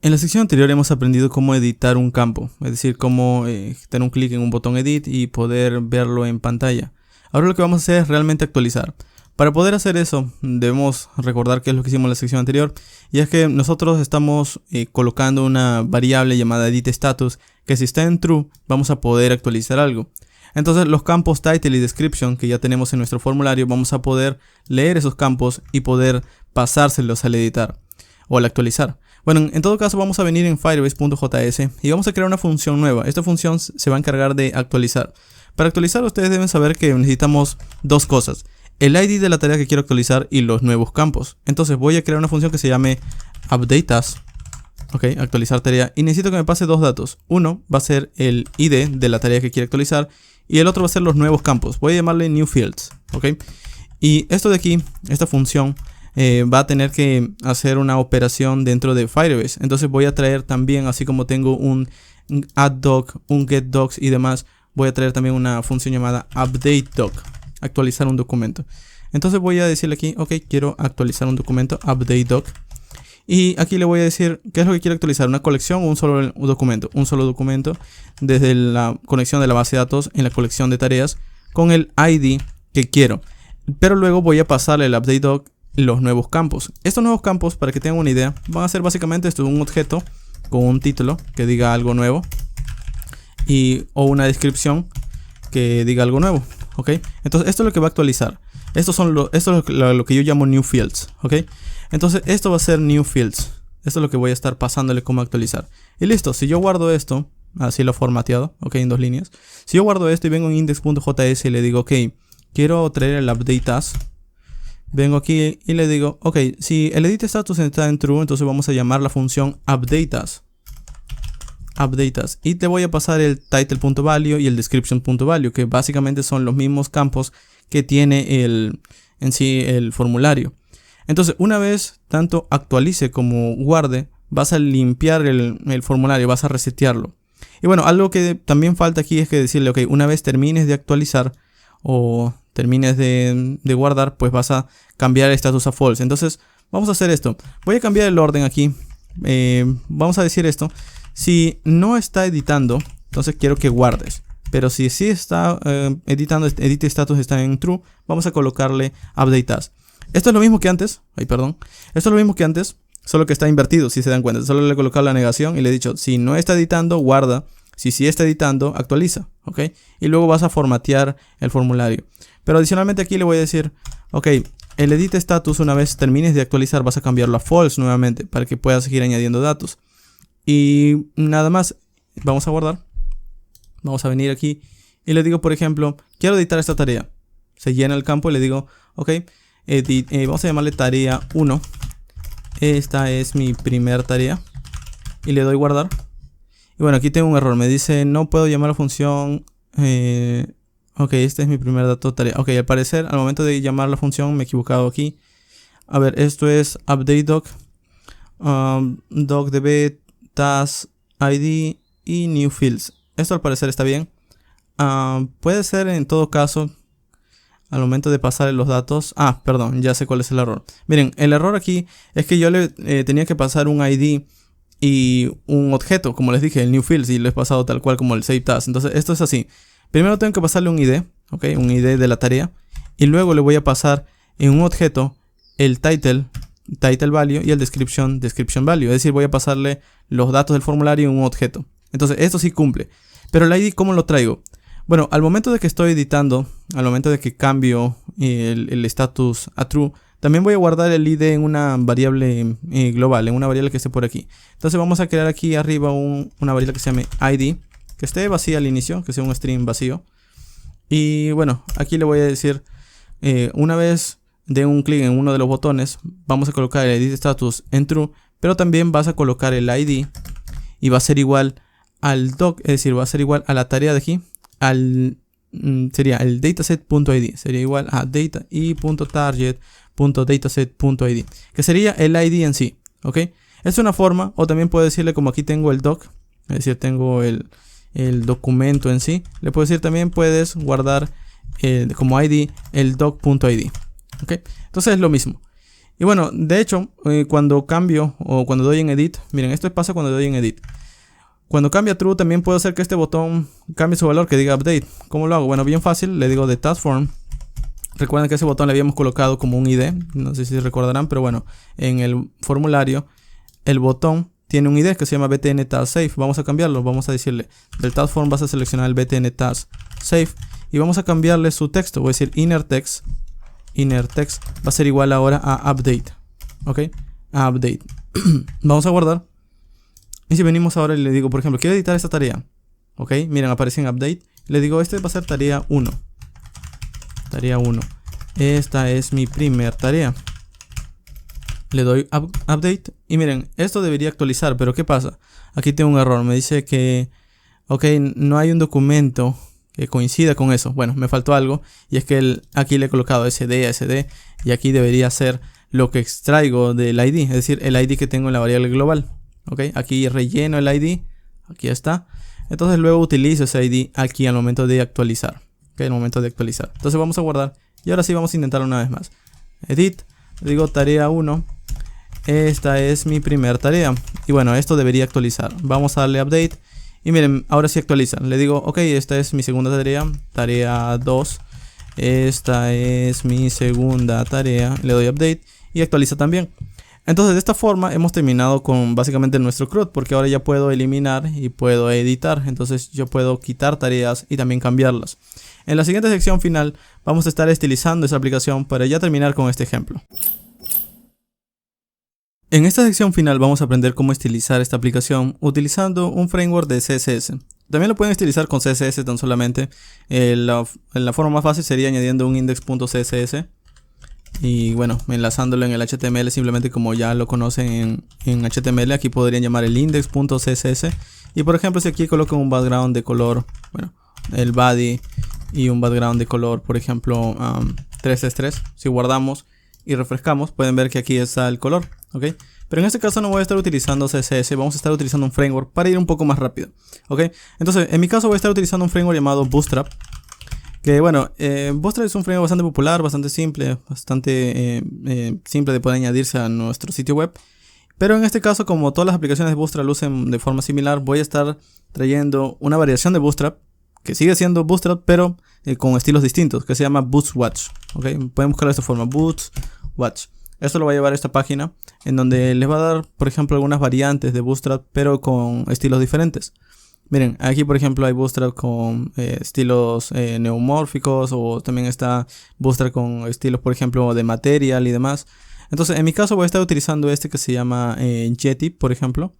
En la sección anterior hemos aprendido cómo editar un campo, es decir, cómo dar un clic en un botón edit y poder verlo en pantalla. Ahora lo que vamos a hacer es realmente actualizar. Para poder hacer eso, debemos recordar qué es lo que hicimos en la sección anterior, y es que nosotros estamos colocando una variable llamada edit status, que si está en true, vamos a poder actualizar algo. Entonces los campos title y description que ya tenemos en nuestro formulario, vamos a poder leer esos campos y poder pasárselos al editar o al actualizar. Bueno, en todo caso vamos a venir en firebase.js y vamos a crear una función nueva. Esta función se va a encargar de actualizar. Para actualizar ustedes deben saber que necesitamos dos cosas: el ID de la tarea que quiero actualizar y los nuevos campos. Entonces voy a crear una función que se llame updateTask. Ok, actualizar tarea. Y necesito que me pase dos datos. Uno va a ser el ID de la tarea que quiero actualizar y el otro va a ser los nuevos campos. Voy a llamarle new fields. Ok. Y esto de aquí, esta función, va a tener que hacer una operación dentro de Firebase. Entonces voy a traer también, así como tengo un addDoc, un getDocs y demás, voy a traer también una función llamada updateDoc, actualizar un documento. Entonces voy a decirle aquí, ok, quiero actualizar un documento, updateDoc. Y aquí le voy a decir qué es lo que quiero actualizar, una colección o un solo documento. Un solo documento desde la conexión de la base de datos en la colección de tareas con el ID que quiero. Pero luego voy a pasarle el updateDoc los nuevos campos. Estos nuevos campos, para que tengan una idea, van a ser básicamente esto: un objeto con un título que diga algo nuevo o una descripción que diga algo nuevo. ¿Ok? Entonces esto es lo que va a actualizar. Esto es lo que yo llamo new fields. ¿Ok? Entonces esto va a ser new fields. Esto es lo que voy a estar pasándole como actualizar. Y listo, si yo guardo esto, así lo he formateado, ok, en dos líneas. Si yo guardo esto y vengo en index.js y le digo, ok, quiero traer el updateTask. Vengo aquí y le digo, ok, si el edit status está en true, entonces vamos a llamar la función updateTask. Y te voy a pasar el title.value y el description.value, que básicamente son los mismos campos que tiene en sí el formulario. Entonces, una vez tanto actualice como guarde, vas a limpiar el formulario, vas a resetearlo. Y bueno, algo que también falta aquí es que decirle, ok, una vez termines de actualizar o termines de guardar, pues vas a cambiar el status a false. Entonces vamos a hacer esto. Voy a cambiar el orden aquí. Vamos a decir esto: si no está editando, entonces quiero que guardes. Pero si sí está editando, edit status está en true, vamos a colocarle updateTask. Esto es lo mismo que antes. Esto es lo mismo que antes, solo que está invertido, si se dan cuenta. Solo le he colocado la negación y le he dicho, si no está editando, guarda. Si sí está editando, actualiza, ¿ok? Y luego vas a formatear el formulario. Pero adicionalmente aquí le voy a decir, ok, el edit status, una vez termines de actualizar, vas a cambiarlo a false nuevamente para que puedas seguir añadiendo datos. Y nada más, vamos a guardar. Vamos a venir aquí y le digo, por ejemplo, quiero editar esta tarea. Se llena el campo y le digo, ok, vamos a llamarle tarea 1. Esta es mi primer tarea. Y le doy guardar. Y bueno, aquí tengo un error. Me dice, no puedo llamar la función. Ok, este es mi primer dato tarea. Ok, al parecer, al momento de llamar la función, me he equivocado aquí. A ver, esto es update doc. Docdb, task, id y new fields. Esto al parecer está bien. Puede ser en todo caso, al momento de pasar los datos. Perdón, ya sé cuál es el error. Miren, el error aquí es que yo le tenía que pasar un id y un objeto, como les dije, el new fields, y lo he pasado tal cual como el save task. Entonces esto es así. Primero tengo que pasarle un id, ok, un id de la tarea, y luego le voy a pasar en un objeto el title value y el description value. Es decir, voy a pasarle los datos del formulario en un objeto. Entonces esto sí cumple. Pero el id, ¿cómo lo traigo? Bueno, al momento de que estoy editando, al momento de que cambio el status a true, también voy a guardar el id en una variable global, en una variable que esté por aquí. Entonces vamos a crear aquí arriba una variable que se llame id, que esté vacía al inicio, que sea un string vacío. Y bueno, aquí le voy a decir, una vez de un clic en uno de los botones, vamos a colocar el edit status en true, pero también vas a colocar el id y va a ser igual al doc, es decir, va a ser igual a la tarea de aquí, sería el dataset.id, sería igual a data i.target.dataset.id, que sería el id en sí, ¿ok? Es una forma, o también puedo decirle, como aquí tengo el doc, es decir, tengo el documento en sí, le puedo decir también puedes guardar como id el doc.id, ¿ok? Entonces es lo mismo. Y bueno, de hecho, cuando cambio o cuando doy en edit, miren, esto pasa cuando doy en edit. Cuando cambia true, también puedo hacer que este botón cambie su valor, que diga update. ¿Cómo lo hago? Bueno, bien fácil, le digo de task form. Recuerden que ese botón le habíamos colocado como un id, no sé si recordarán, pero bueno, en el formulario el botón tiene un id que se llama btn task save. Vamos a cambiarlo, vamos a decirle del task form vas a seleccionar el btn task save y vamos a cambiarle su texto. Voy a decir inner text va a ser igual ahora a update, ok, a update. Vamos a guardar. Y si venimos ahora y le digo, por ejemplo, quiero editar esta tarea, ok, miren, aparece en update. Le digo, este va a ser tarea 1. Tarea 1. Esta es mi primer tarea. Le doy update y miren, esto debería actualizar, pero ¿qué pasa? Aquí tengo un error, me dice que, ok, no hay un documento que coincida con eso. Bueno, me faltó algo, y es que aquí le he colocado SD, y aquí debería ser lo que extraigo del ID, es decir, el ID que tengo en la variable global. Ok, aquí relleno el ID, aquí está. Entonces luego utilizo ese ID aquí al momento de actualizar. Ok, al momento de actualizar. Entonces vamos a guardar. Y ahora sí vamos a intentar una vez más. Edit, digo tarea 1. Esta es mi primer tarea. Y bueno, esto debería actualizar. Vamos a darle update. Y miren, ahora sí actualiza. Le digo, ok, esta es mi segunda tarea. Tarea 2. Esta es mi segunda tarea. Le doy update y actualiza también. Entonces de esta forma hemos terminado con básicamente nuestro CRUD, porque ahora ya puedo eliminar y puedo editar. Entonces yo puedo quitar tareas y también cambiarlas. En la siguiente sección final vamos a estar estilizando esa aplicación para ya terminar con este ejemplo. En esta sección final vamos a aprender cómo estilizar esta aplicación utilizando un framework de CSS. También lo pueden estilizar con CSS tan solamente. La forma más fácil sería añadiendo un index.css. Y bueno, enlazándolo en el HTML simplemente como ya lo conocen en HTML. Aquí podrían llamar el index.css. Y por ejemplo, si aquí coloco un background de color, bueno, el body y un background de color, por ejemplo, 333. Si guardamos y refrescamos, pueden ver que aquí está el color, ¿ok? Pero en este caso no voy a estar utilizando CSS, vamos a estar utilizando un framework para ir un poco más rápido, ¿ok? Entonces, en mi caso voy a estar utilizando un framework llamado Bootstrap. Que bueno, Bootstrap es un framework bastante popular, bastante simple, simple de poder añadirse a nuestro sitio web. Pero en este caso, como todas las aplicaciones de Bootstrap lucen de forma similar, voy a estar trayendo una variación de Bootstrap, que sigue siendo Bootstrap, pero con estilos distintos, que se llama Bootwatch, ¿ok? Pueden buscarlo de esta forma, Bootwatch. Esto lo va a llevar a esta página, en donde les va a dar, por ejemplo, algunas variantes de Bootstrap, pero con estilos diferentes. Miren, aquí por ejemplo hay Bootstrap con estilos neumórficos, o también está Bootstrap con estilos por ejemplo de Material y demás. Entonces en mi caso voy a estar utilizando este que se llama Jetty, por ejemplo.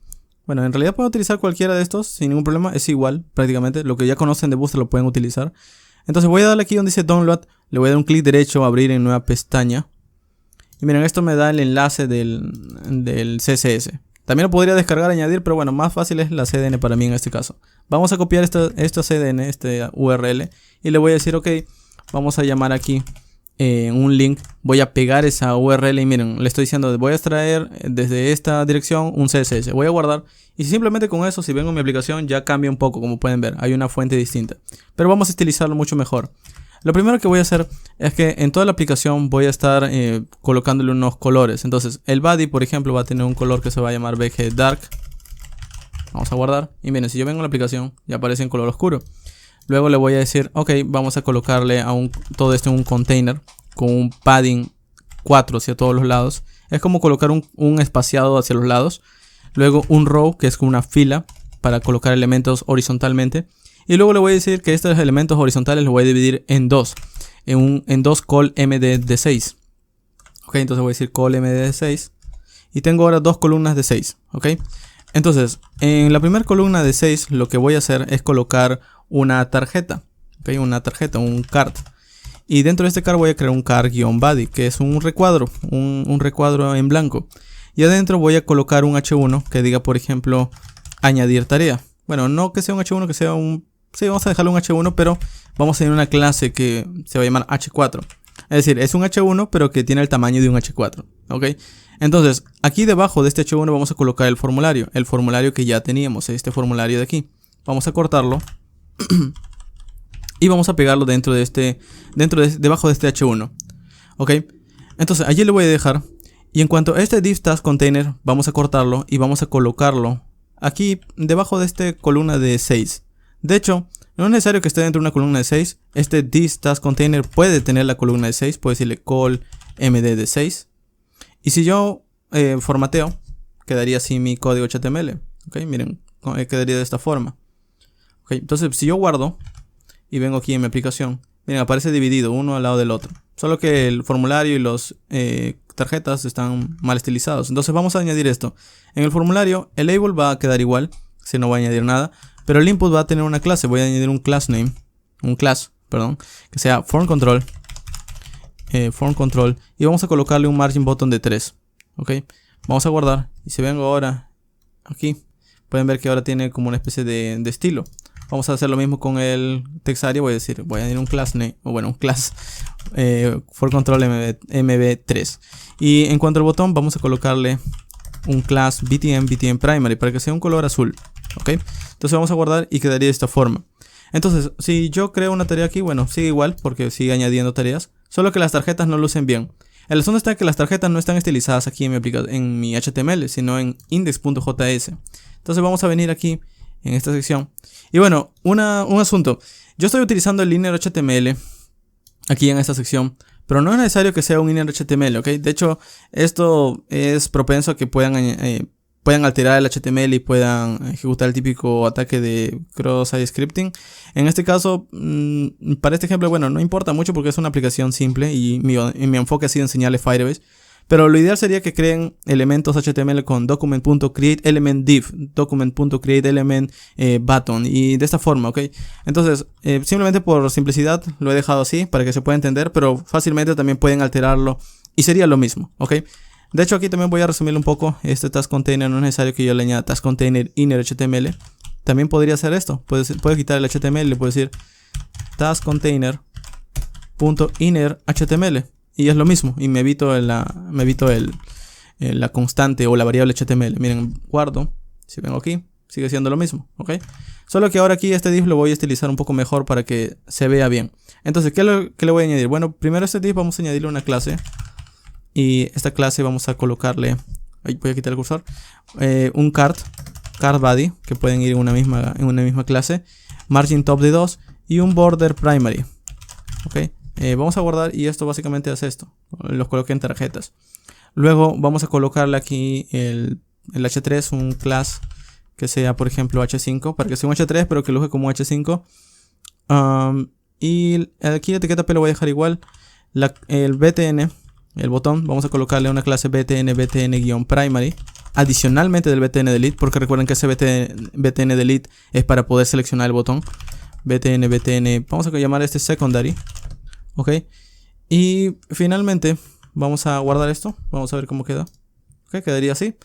Bueno, en realidad puedo utilizar cualquiera de estos sin ningún problema, es igual prácticamente. Lo que ya conocen de Bootstrap lo pueden utilizar. Entonces voy a darle aquí donde dice Download, le voy a dar un clic derecho, abrir en nueva pestaña. Y miren, esto me da el enlace del CSS. También lo podría descargar, añadir, pero bueno, más fácil es la CDN para mí en este caso. Vamos a copiar esta CDN, este URL, y le voy a decir, ok, vamos a llamar aquí un link. Voy a pegar esa URL y miren, le estoy diciendo, voy a extraer desde esta dirección un CSS. Voy a guardar y simplemente con eso, si vengo a mi aplicación, ya cambia un poco, como pueden ver. Hay una fuente distinta, pero vamos a estilizarlo mucho mejor. Lo primero que voy a hacer es que en toda la aplicación voy a estar colocándole unos colores. Entonces el body, por ejemplo, va a tener un color que se va a llamar BG Dark. Vamos a guardar. Y miren, si yo vengo a la aplicación, ya aparece en color oscuro. Luego le voy a decir, ok, vamos a colocarle a todo esto en un container con un padding 4 hacia todos los lados. Es como colocar un espaciado hacia los lados. Luego un row, que es como una fila para colocar elementos horizontalmente. Y luego le voy a decir que estos elementos horizontales los voy a dividir en dos. En dos col md de 6. Ok, entonces voy a decir col md de 6. Y tengo ahora dos columnas de 6. Ok. Entonces, en la primera columna de 6 lo que voy a hacer es colocar una tarjeta. Ok, una tarjeta, un card. Y dentro de este card voy a crear un card-body, que es un recuadro. Un recuadro en blanco. Y adentro voy a colocar un h1 que diga, por ejemplo, añadir tarea. Bueno, no que sea un h1, que sea un... Sí, vamos a dejarlo un h1, pero vamos a tener una clase que se va a llamar h4. Es decir, es un h1, pero que tiene el tamaño de un h4. ¿Ok? Entonces, aquí debajo de este h1 vamos a colocar el formulario que ya teníamos, este formulario de aquí. Vamos a cortarlo y vamos a pegarlo debajo de este h1. ¿Ok? Entonces, allí le voy a dejar. Y en cuanto a este div task container, vamos a cortarlo y vamos a colocarlo aquí debajo de esta columna de 6. De hecho, no es necesario que esté dentro de una columna de 6. Este div task container puede tener la columna de 6. Puedo decirle col md de 6. Y si yo formateo, quedaría así mi código HTML. Ok, miren, quedaría de esta forma. Ok, entonces si yo guardo y vengo aquí en mi aplicación, miren, aparece dividido uno al lado del otro. Solo que el formulario y los tarjetas están mal estilizados. Entonces vamos a añadir esto. En el formulario el label va a quedar igual, si no voy a añadir nada. Pero el input va a tener una clase. Voy a añadir un class, que sea form control. Y vamos a colocarle un margin button de 3. Ok, vamos a guardar. Y si vengo ahora aquí, pueden ver que ahora tiene como una especie de estilo. Vamos a hacer lo mismo con el text area. Voy a añadir un class name, o bueno, un class for control mb3. Y en cuanto al botón, vamos a colocarle un class btn primary para que sea un color azul. Ok, entonces vamos a guardar y quedaría de esta forma. Entonces, si yo creo una tarea aquí, bueno, sigue igual porque sigue añadiendo tareas, solo que las tarjetas no lucen bien. El asunto está que las tarjetas no están estilizadas aquí en mi HTML, sino en index.js. Entonces vamos a venir aquí en esta sección. Y bueno, un asunto. Yo estoy utilizando el inner HTML aquí en esta sección, pero no es necesario que sea un inner HTML, ¿ok? De hecho, esto es propenso a que puedan alterar el HTML y puedan ejecutar el típico ataque de cross-site scripting. En este caso, para este ejemplo, bueno, no importa mucho porque es una aplicación simple y mi enfoque ha sido enseñarles Firebase. Pero lo ideal sería que creen elementos HTML con document.createElementDiv, document.createElementButton y de esta forma, ¿ok? Entonces, simplemente por simplicidad lo he dejado así para que se pueda entender, pero fácilmente también pueden alterarlo y sería lo mismo, ¿ok? De hecho, aquí también voy a resumirlo un poco. Este task container no es necesario que yo le añada task container inner HTML. También podría hacer esto. Puedo quitar el HTML y le puedo decir task container.inner HTML. Y es lo mismo. Y me evito la constante o la variable HTML. Miren, guardo. Si vengo aquí, sigue siendo lo mismo. ¿Ok? Solo que ahora aquí este div lo voy a estilizar un poco mejor para que se vea bien. Entonces, ¿qué le voy a añadir? Bueno, primero a este div vamos a añadirle una clase. Y esta clase vamos a colocarle, ahí voy a quitar el cursor, un card body, que pueden ir en una misma clase, margin top de 2 y un border primary. Ok, vamos a guardar y esto básicamente hace esto, los coloqué en tarjetas. Luego vamos a colocarle aquí el h3, un class que sea por ejemplo H5, para que sea un H3 pero que lo use como H5. Y aquí la etiqueta P lo voy a dejar igual. El BTN, el botón, vamos a colocarle una clase BTN-primary adicionalmente del BTN delete, porque recuerden que ese BTN delete es para poder seleccionar el botón. BTN, vamos a llamar este secondary. Ok, y finalmente vamos a guardar esto, vamos a ver cómo queda. Ok, quedaría así.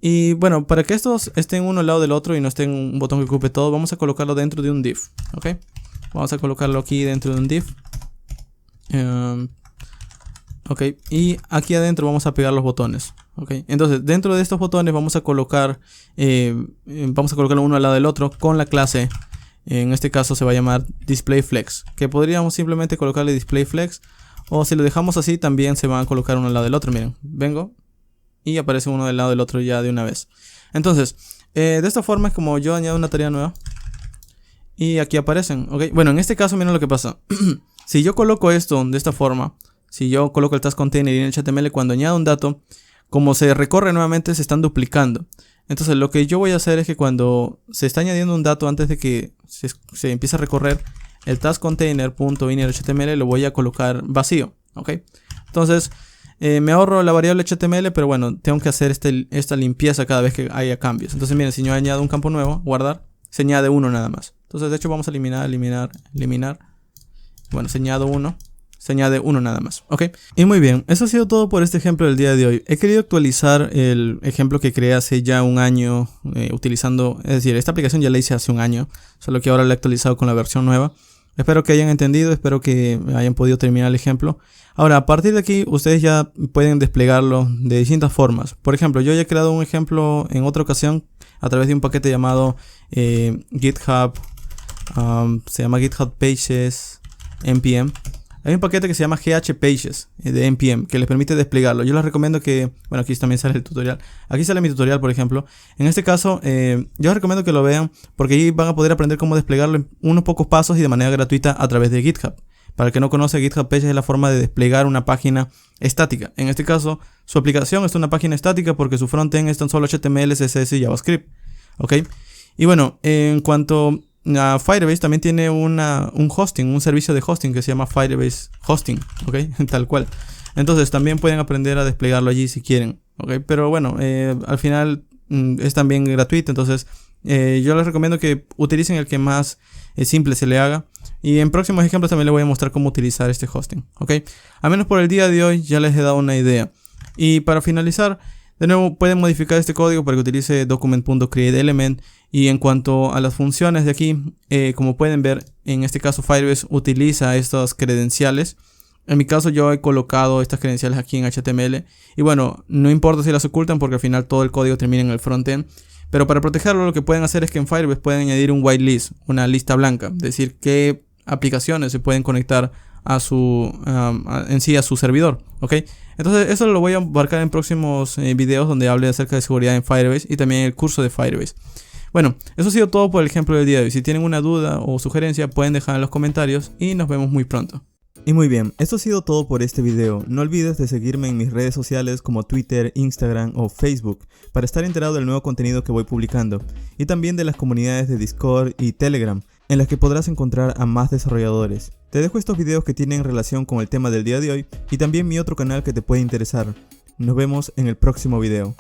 Y bueno, para que estos estén uno al lado del otro y no estén un botón que ocupe todo, vamos a colocarlo dentro de un div. Ok, vamos a colocarlo aquí dentro de un div. Ok, y aquí adentro vamos a pegar los botones. Ok, entonces dentro de estos botones vamos a colocarlo uno al lado del otro con la clase. En este caso se va a llamar displayFlex, que podríamos simplemente colocarle displayFlex, o si lo dejamos así también se van a colocar uno al lado del otro. Miren, vengo y aparece uno del lado del otro ya de una vez. Entonces, de esta forma es como yo añado una tarea nueva y aquí aparecen. Ok, bueno, en este caso miren lo que pasa. Si yo coloco esto de esta forma, si yo coloco el task container y en el HTML, cuando añado un dato, como se recorre nuevamente se están duplicando. Entonces lo que yo voy a hacer es que cuando se está añadiendo un dato, antes de que se empiece a recorrer, el task container.innerHTML lo voy a colocar vacío. Ok, entonces me ahorro la variable HTML, pero bueno, tengo que hacer esta limpieza cada vez que haya cambios. Entonces miren, si yo añado un campo nuevo, guardar, se añade uno nada más. Entonces de hecho vamos a eliminar. Bueno, se añade uno nada más. Ok, y muy bien, eso ha sido todo por este ejemplo del día de hoy. He querido actualizar el ejemplo que creé hace ya un año utilizando, es decir, esta aplicación ya la hice hace un año, solo que ahora la he actualizado con la versión nueva. Espero que hayan entendido, espero que hayan podido terminar el ejemplo. Ahora, a partir de aquí, ustedes ya pueden desplegarlo de distintas formas. Por ejemplo, yo ya he creado un ejemplo en otra ocasión a través de un paquete llamado GitHub, se llama GitHub Pages npm. Hay un paquete que se llama GHPages de npm que les permite desplegarlo. Yo les recomiendo que, bueno, aquí también sale el tutorial. Aquí sale mi tutorial, por ejemplo. En este caso, yo les recomiendo que lo vean porque ahí van a poder aprender cómo desplegarlo en unos pocos pasos y de manera gratuita a través de GitHub. Para el que no conoce, GitHub Pages es la forma de desplegar una página estática. En este caso, su aplicación es una página estática porque su frontend es tan solo HTML, CSS y JavaScript. ¿Ok? Y bueno, en cuanto Firebase también tiene un hosting, un servicio de hosting que se llama Firebase Hosting, ¿ok? Tal cual. Entonces también pueden aprender a desplegarlo allí si quieren, ¿ok? Pero bueno, al final es también gratuito, entonces yo les recomiendo que utilicen el que más simple se le haga. Y en próximos ejemplos también les voy a mostrar cómo utilizar este hosting, ¿ok? Al menos por el día de hoy ya les he dado una idea. Y para finalizar, de nuevo pueden modificar este código para que utilice document.createElement. Y en cuanto a las funciones de aquí, como pueden ver, en este caso Firebase utiliza estas credenciales. En mi caso yo he colocado estas credenciales aquí en HTML. Y bueno, no importa si las ocultan porque al final todo el código termina en el frontend. Pero para protegerlo lo que pueden hacer es que en Firebase pueden añadir un whitelist, una lista blanca. Es decir, qué aplicaciones se pueden conectar a su servidor, ¿ok? Entonces eso lo voy a abarcar en próximos videos donde hable acerca de seguridad en Firebase y también el curso de Firebase. Bueno, eso ha sido todo por el ejemplo del día de hoy. Si tienen una duda o sugerencia pueden dejar en los comentarios y nos vemos muy pronto. Y muy bien, esto ha sido todo por este video. No olvides de seguirme en mis redes sociales como Twitter, Instagram o Facebook para estar enterado del nuevo contenido que voy publicando y también de las comunidades de Discord y Telegram en las que podrás encontrar a más desarrolladores. Te dejo estos videos que tienen relación con el tema del día de hoy y también mi otro canal que te puede interesar. Nos vemos en el próximo video.